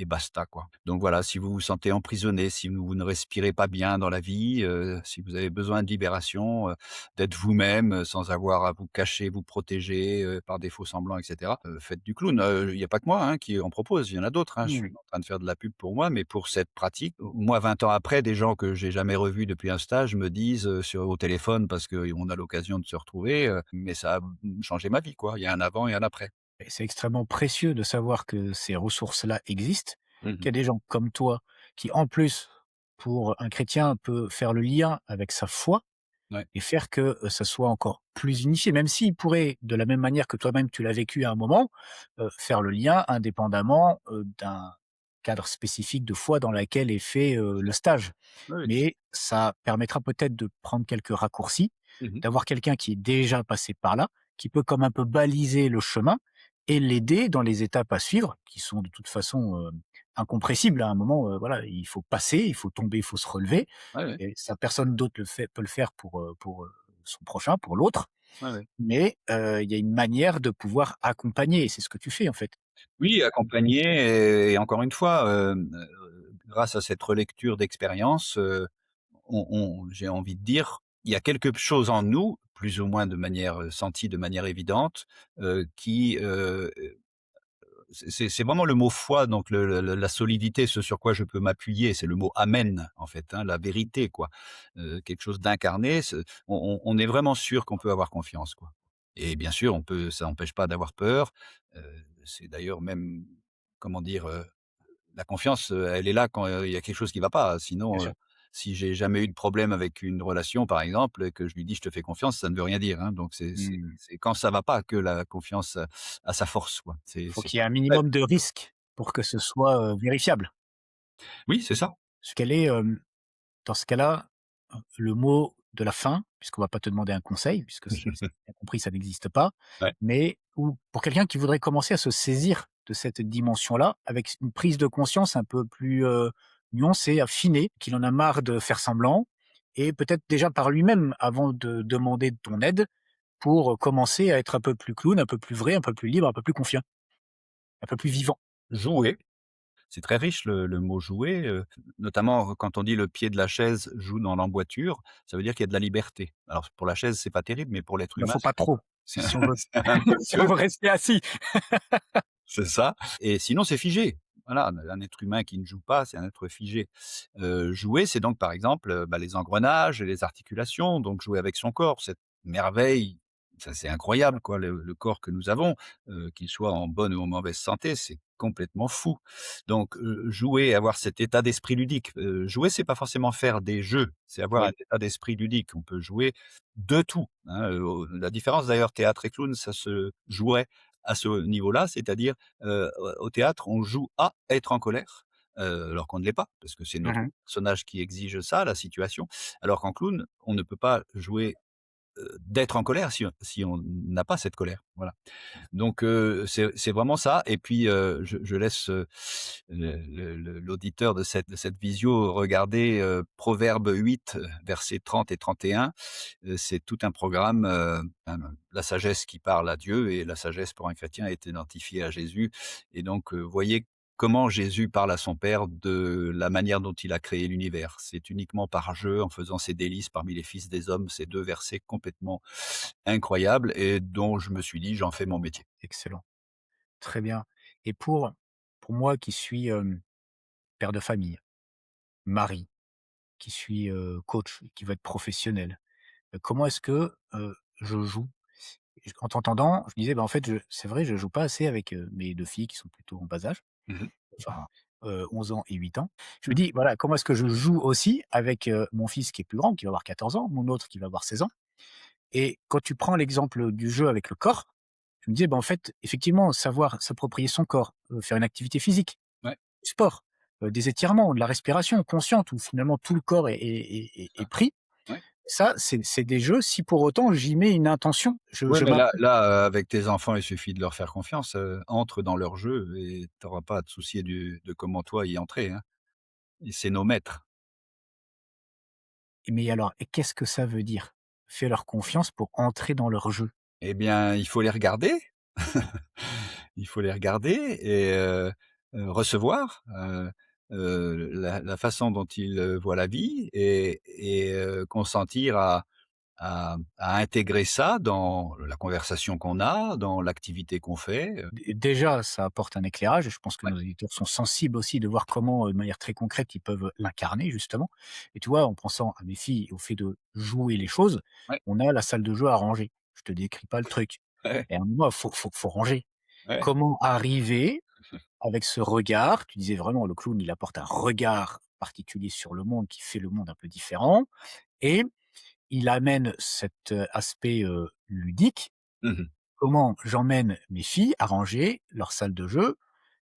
et basta, quoi». Donc voilà, si vous vous sentez emprisonné, si vous ne respirez pas bien dans la vie, si vous avez besoin de libération, d'être vous-même, sans avoir à vous cacher, vous protéger, par des faux semblants et cetera, faites du clown. Il y a pas que moi, hein, qui en propose, il y en a d'autres, hein. Je suis Mmh. en train de faire de la pub pour moi, mais pour cette pratique, moi 20 ans après, des gens que j'ai jamais revus depuis un stage me disent, au téléphone parce qu'on a l'occasion de se retrouver, mais ça a, changé ma vie, quoi. Il y a un avant et un après. Et c'est extrêmement précieux de savoir que ces ressources-là existent, qu'il y Mmh. a des gens comme toi qui, en plus, pour un chrétien, peut faire le lien avec sa foi Ouais. et faire que, ça soit encore plus unifié. Même s'il pourrait, de la même manière que toi-même tu l'as vécu à un moment, faire le lien indépendamment, d'un cadre spécifique de foi dans laquelle est fait, le stage. Oui, oui. Mais ça permettra peut-être de prendre quelques raccourcis, Mmh. d'avoir quelqu'un qui est déjà passé par là, qui peut comme un peu baliser le chemin et l'aider dans les étapes à suivre, qui sont de toute façon, incompressibles à un moment, voilà, il faut passer, il faut tomber, il faut se relever Ouais, ouais. et ça personne d'autre peut le faire pour, son prochain, pour l'autre, Ouais, ouais. mais il y a une manière de pouvoir accompagner et c'est ce que tu fais, en fait. Oui, accompagné et encore une fois, grâce à cette relecture d'expérience, on j'ai envie de dire, il y a quelque chose en nous, plus ou moins de manière, sentie de manière évidente, qui, c'est vraiment le mot foi, donc la solidité, ce sur quoi je peux m'appuyer, c'est le mot amen, en fait, hein, la vérité, quoi. Quelque chose d'incarné, on est vraiment sûr qu'on peut avoir confiance, quoi. Et bien sûr, ça n'empêche pas d'avoir peur, heu, c'est d'ailleurs même, comment dire, la confiance, elle est là quand, il y a quelque chose qui va pas. bien Sinon, sûr. si j'ai jamais eu de problème avec une relation, par exemple, et que je lui dis: «Je te fais confiance», ça ne veut rien dire, hein. Donc Mmh. c'est quand ça va pas que la confiance a sa force, quoi. Faut C'est qu'il y ait un ouais, minimum de risque pour que ce soit, vérifiable. oui, c'est ça. Ce qu'elle est, dans ce cas-là, le mot de la fin, puisqu'on va pas te demander un conseil, puisque ça si j'ai bien compris, ça n'existe pas, Ouais. mais ou pour quelqu'un qui voudrait commencer à se saisir de cette dimension-là, avec une prise de conscience un peu plus, nuancée, affinée, qu'il en a marre de faire semblant et peut-être déjà par lui-même avant de demander ton aide pour, commencer à être un peu plus clown, un peu plus vrai, un peu plus libre, un peu plus confiant, un peu plus vivant. Jouer. C'est très riche le mot jouer, notamment quand on dit: «Le pied de la chaise joue dans l'emboîture», ça veut dire qu'il y a de la liberté. Alors pour la chaise, c'est pas terrible, mais pour l'être Il humain, faut pas trop, c'est si on veut c'est un peu si on mieux. veut rester assis. C'est ça, et sinon c'est figé. Voilà, un être humain qui ne joue pas, c'est un être figé. Jouer, c'est donc par exemple, les engrenages et les articulations, donc jouer avec son corps, cette merveille, ça c'est incroyable quoi, le corps que nous avons, qu'il soit en bonne ou en mauvaise santé, c'est complètement fou. Donc, jouer, avoir cet état d'esprit ludique, jouer, c'est pas forcément faire des jeux, c'est avoir un Oui. état d'esprit ludique. On peut jouer de tout, hein, la différence d'ailleurs théâtre et clown, ça se jouerait à ce niveau-là, c'est-à-dire, au théâtre, on joue à être en colère, alors qu'on ne l'est pas, parce que c'est notre Mmh. personnage qui exige ça, la situation. Alors qu'en clown, on ne peut pas jouer, d'être en colère si on n'a pas cette colère, voilà. Donc c'est vraiment ça, et puis, je laisse, l'auditeur de cette visio regarder, Proverbe 8, versets 30 et 31. C'est tout un programme, la sagesse qui parle à Dieu, et la sagesse pour un chrétien est identifiée à Jésus, et donc voyez comment Jésus parle à son Père de la manière dont il a créé l'univers. C'est uniquement par jeu, en faisant ses délices parmi les fils des hommes, ces 2 versets complètement incroyables et dont je me suis dit: «J'en fais mon métier». Excellent, très bien et pour moi qui suis, père de famille, mari, qui suis, coach, qui veut être professionnel, comment est-ce que, je joue? En t'entendant, je me disais: «Bah, en fait, je c'est vrai, je joue pas assez avec, mes 2 filles qui sont plutôt en bas âge, Mmh mh. enfin, 11 ans et 8 ans». Je me dis: «Voilà, comment est-ce que je joue aussi avec, mon fils qui est plus grand, qui va avoir 14 ans, mon autre qui va avoir 16 ans?» Et quand tu prends l'exemple du jeu avec le corps, je me disais, bah, en fait, effectivement, savoir s'approprier son corps, faire une activité physique, Ouais, du sport, des étirements, de la respiration consciente où finalement tout le corps est ça. pris. Ouais. Ça, c'est des jeux, si pour autant j'y mets une intention, Ouais, je mais là m'approprie. là, avec tes enfants, il suffit de leur faire confiance, entre dans leur jeu et tu auras pas à te soucier de comment toi y entrer, hein, et c'est nos maîtres. Mais alors, et qu'est-ce que ça veut dire? Fais leur confiance pour entrer dans leur jeu. Eh bien, il faut les regarder. Il faut les regarder et recevoir, la façon dont ils, voient la vie, et consentir à intégrer ça dans la conversation qu'on a, dans l'activité qu'on fait, Déjà, ça apporte un éclairage et je pense que ouais, nos auditeurs sont sensibles aussi de voir comment, de manière très concrète, ils peuvent l'incarner justement et tu vois, en pensant à mes filles et au fait de jouer les choses, ouais, on a la salle de jeu à ranger. Je te décris pas le truc ouais, et à un moment, faut ranger. ouais. Comment arriver avec ce regard? Tu disais vraiment le clown, il apporte un regard particulier sur le monde qui fait le monde un peu différent et il amène cet, aspect, ludique. Mmh mh. Comment j'emmène mes filles à ranger leur salle de jeu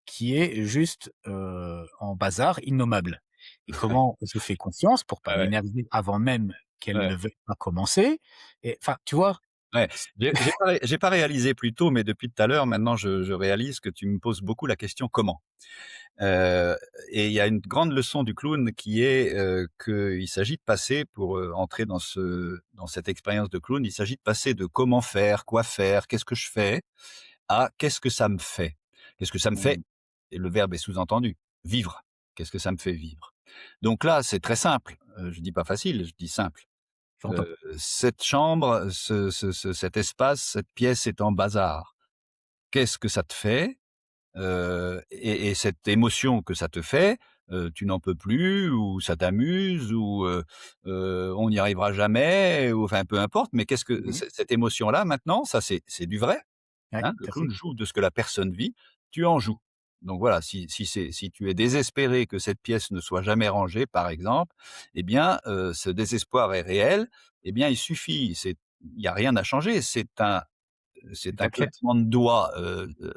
qui est juste, en bazar innommable et comment je fais confiance pour pas Ouais, ouais, m'énerver avant même qu'elles ouais. ne veuillent pas commencer et enfin, tu vois? Ouais, C j'ai pas réalisé plus tôt, mais depuis tout à l'heure, maintenant je réalise que tu me poses beaucoup la question: «Comment?» Heu et il y a une grande leçon du clown qui est, qu'il s'agit de passer pour, entrer dans cette expérience de clown, il s'agit de passer de comment faire, quoi faire, qu'est-ce que je fais, à qu'est-ce que ça me fait? Qu'est-ce que ça me fait? mmh, Et le verbe est sous-entendu, vivre. Qu'est-ce que ça me fait vivre? Donc là, c'est très simple, je dis pas facile, je dis simple. j'entends. Cette chambre, cet espace, cette pièce est en bazar. Qu'est-ce que ça te fait? Et cette émotion que ça te fait, tu n'en peux plus, ou ça t'amuse, ou on n'y arrivera jamais, ou enfin peu importe, mais qu'est-ce que Mmh. cette émotion-là maintenant, ça c'est du vrai. Ouais, Hein, le tout à clown fait. joue de ce que la personne vit, tu en joues. Donc voilà, si tu es désespéré que cette pièce ne soit jamais rangée, par exemple, eh bien, ce désespoir est réel. Eh bien, il suffit, il y a rien à changer. C'est un T'inquiète. claquement de doigts,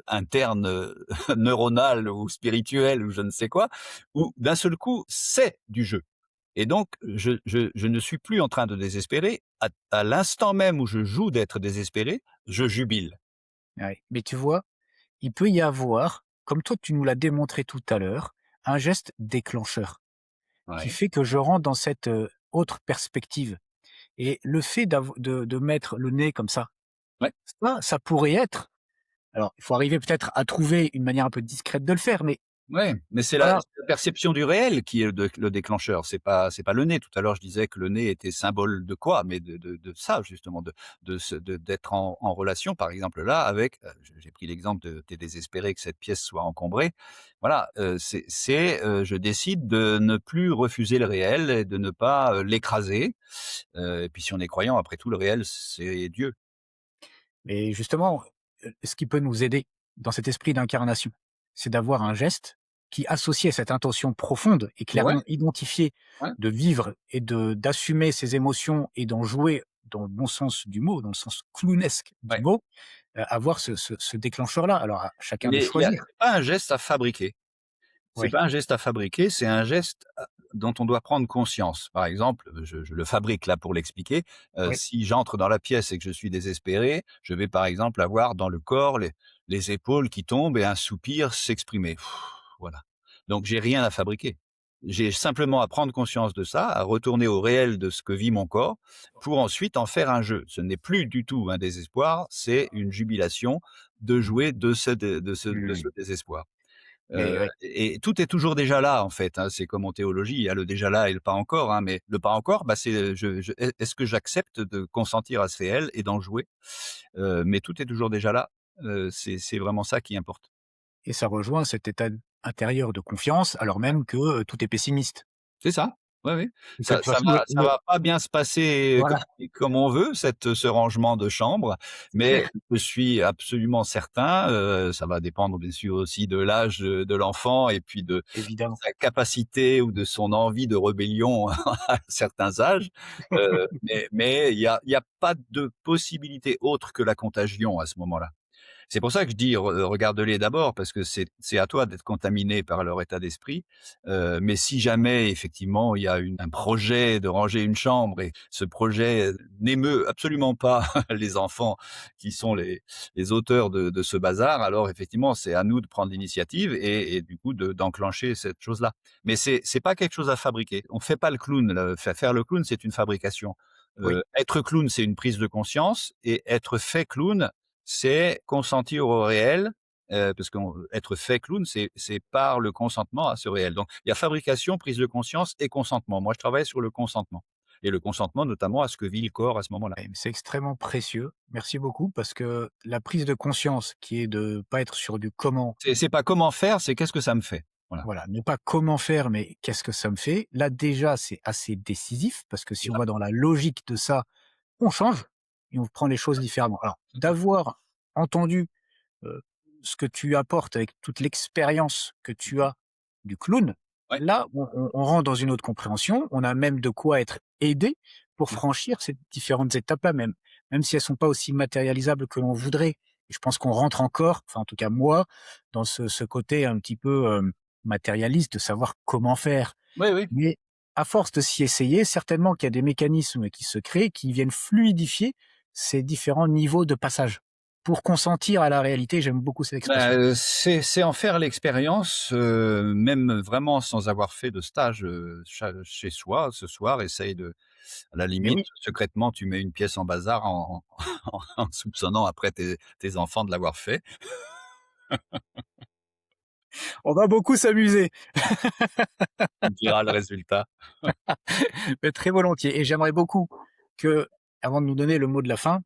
interne, neuronal ou spirituel ou je ne sais quoi, où d'un seul coup, c'est du jeu. Et donc, je ne suis plus en train de désespérer. À l'instant même où je joue d'être désespéré, je jubile. Ouais. Mais tu vois, il peut y avoir, comme toi tu nous l'as démontré tout à l'heure, un geste déclencheur qui Ouais. fait que je rentre dans cette, autre perspective et le fait de mettre le nez comme Ouais. ça pourrait être alors il faut arriver peut-être à trouver une manière un peu discrète de le faire, mais Ouais, mais voilà, c'est la perception du réel qui est le déclencheur. C'est pas le nez. Tout à l'heure, je disais que le nez était symbole de quoi? Mais de ça justement, d'être en relation, par exemple là, avec, j'ai pris l'exemple de tu es désespéré que cette pièce soit encombrée. Voilà, je décide de ne plus refuser le réel et de ne pas, l'écraser. Et puis si on est croyant, après tout, le réel, c'est Dieu. mais justement, ce qui peut nous aider dans cet esprit d'incarnation, c'est d'avoir un geste qui, associé à cette intention profonde et Ouais, clairement identifiée ouais, de vivre et d'assumer ses émotions et d'en jouer dans le bon sens du mot, dans le sens clownesque du ouais. mot, avoir ce déclencheur-là. Alors à chacun de Il y a choisir. c'est pas un geste à fabriquer. C'est Oui, pas un geste à fabriquer, c'est un geste dont on doit prendre conscience. Par exemple, je le fabrique là pour l'expliquer. oui, Si j'entre dans la pièce et que je suis désespéré, je vais par exemple avoir dans le corps les épaules qui tombent et un soupir s'exprimer. Voilà. Donc j'ai rien à fabriquer. J'ai simplement à prendre conscience de ça, à retourner au réel de ce que vit mon corps, pour ensuite en faire un jeu. Ce n'est plus du tout un désespoir, c'est une jubilation de jouer de ce mmh, désespoir. mais oui. Et tout est toujours déjà là, en fait, hein. C'est comme en théologie, il y a le déjà là et le pas encore, hein, mais le pas encore, bah, c'est est-ce que j'accepte de consentir à ce réel et d'en jouer? Mais tout est toujours déjà là. C'est vraiment ça qui importe. Et ça rejoint cet état intérieur de confiance alors même que, tout est pessimiste. C'est ça. Ouais, oui. Et que de Ça toute ça façon va ça va pas bien se passer voilà, comme on veut, ce rangement de chambre, c'est mais clair, je suis absolument certain, ça va dépendre bien sûr aussi de l'âge de l'enfant et puis de évidemment. sa capacité ou de son envie de rébellion à certains âges, mais il y a pas de possibilité autre que la contagion à ce moment-là. C'est pour ça que je dis regarde-les d'abord parce que c'est à toi d'être contaminé par leur état d'esprit. Mais si jamais effectivement il y a un projet de ranger une chambre et ce projet n'émeut absolument pas les enfants qui sont les auteurs de ce bazar, alors effectivement c'est à nous de prendre l'initiative et du coup d'enclencher cette chose-là. Mais c'est pas quelque chose à fabriquer. On fait pas le clown. Faire le clown, c'est une fabrication. Oui, Être clown, c'est une prise de conscience et être fait clown, c'est consentir au réel, parce qu'être fait clown, c'est par le consentement à ce réel. Donc il y a fabrication, prise de conscience et consentement. Moi, je travaille sur le consentement et le consentement notamment à ce que vit le corps à ce moment-là. et c'est extrêmement précieux. Merci beaucoup parce que la prise de conscience qui est de pas être sur du comment, C'est pas comment faire, c'est qu'est-ce que ça me fait? Voilà, voilà, ne pas comment faire, mais qu'est-ce que ça me fait? Là, déjà, c'est assez décisif parce que c'est si on ça. va dans la logique de ça, on change et on prend les choses différemment. Alors, d'avoir entendu, heu, ce que tu apportes avec toute l'expérience que tu Mmh. as du clown, Ouais. là, on rentre dans une autre compréhension. On a même de quoi être aidé pour Mmh. franchir ces différentes étapes-là, même si elles sont pas aussi matérialisables que l'on voudrait. Et je pense qu'on rentre encore, enfin, en tout cas moi, dans ce côté un petit peu, matérialiste de savoir comment faire. Oui, oui. Mais à force de s'y essayer, certainement qu'il y a des mécanismes qui se créent, qui viennent fluidifier ces différents niveaux de passage. Pour consentir à la réalité, j'aime beaucoup cette Bah, expression. c'est en faire l'expérience, même vraiment sans avoir fait de stage, chez soi. Ce soir, essaye de à la Mais limite, oui, secrètement, tu mets une pièce en bazar en soupçonnant après tes enfants de l'avoir fait. on va beaucoup s'amuser, Tu me diras le résultat. mais très volontiers. Et j'aimerais beaucoup que, avant de nous donner le mot de la fin,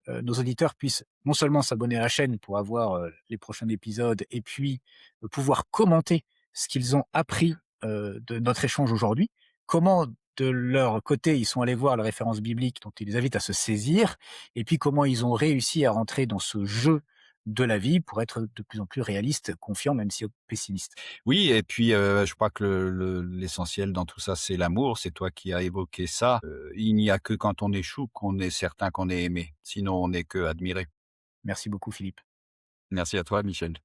nos auditeurs puissent non seulement s'abonner à la chaîne pour avoir les prochains épisodes et puis pouvoir commenter ce qu'ils ont appris de notre échange aujourd'hui, comment de leur côté ils sont allés voir la référence biblique dont ils les invitent à se saisir, et puis comment ils ont réussi à rentrer dans ce jeu de la vie pour être de plus en plus réaliste, confiant, même si pessimiste. Oui et puis, je crois que l'essentiel dans tout ça, c'est l'amour. C'est toi qui as évoqué ça. Il n'y a que quand on échoue qu'on est certain qu'on est aimé. Sinon, on n'est qu'admiré. Merci beaucoup Philippe. Merci à toi, Michel.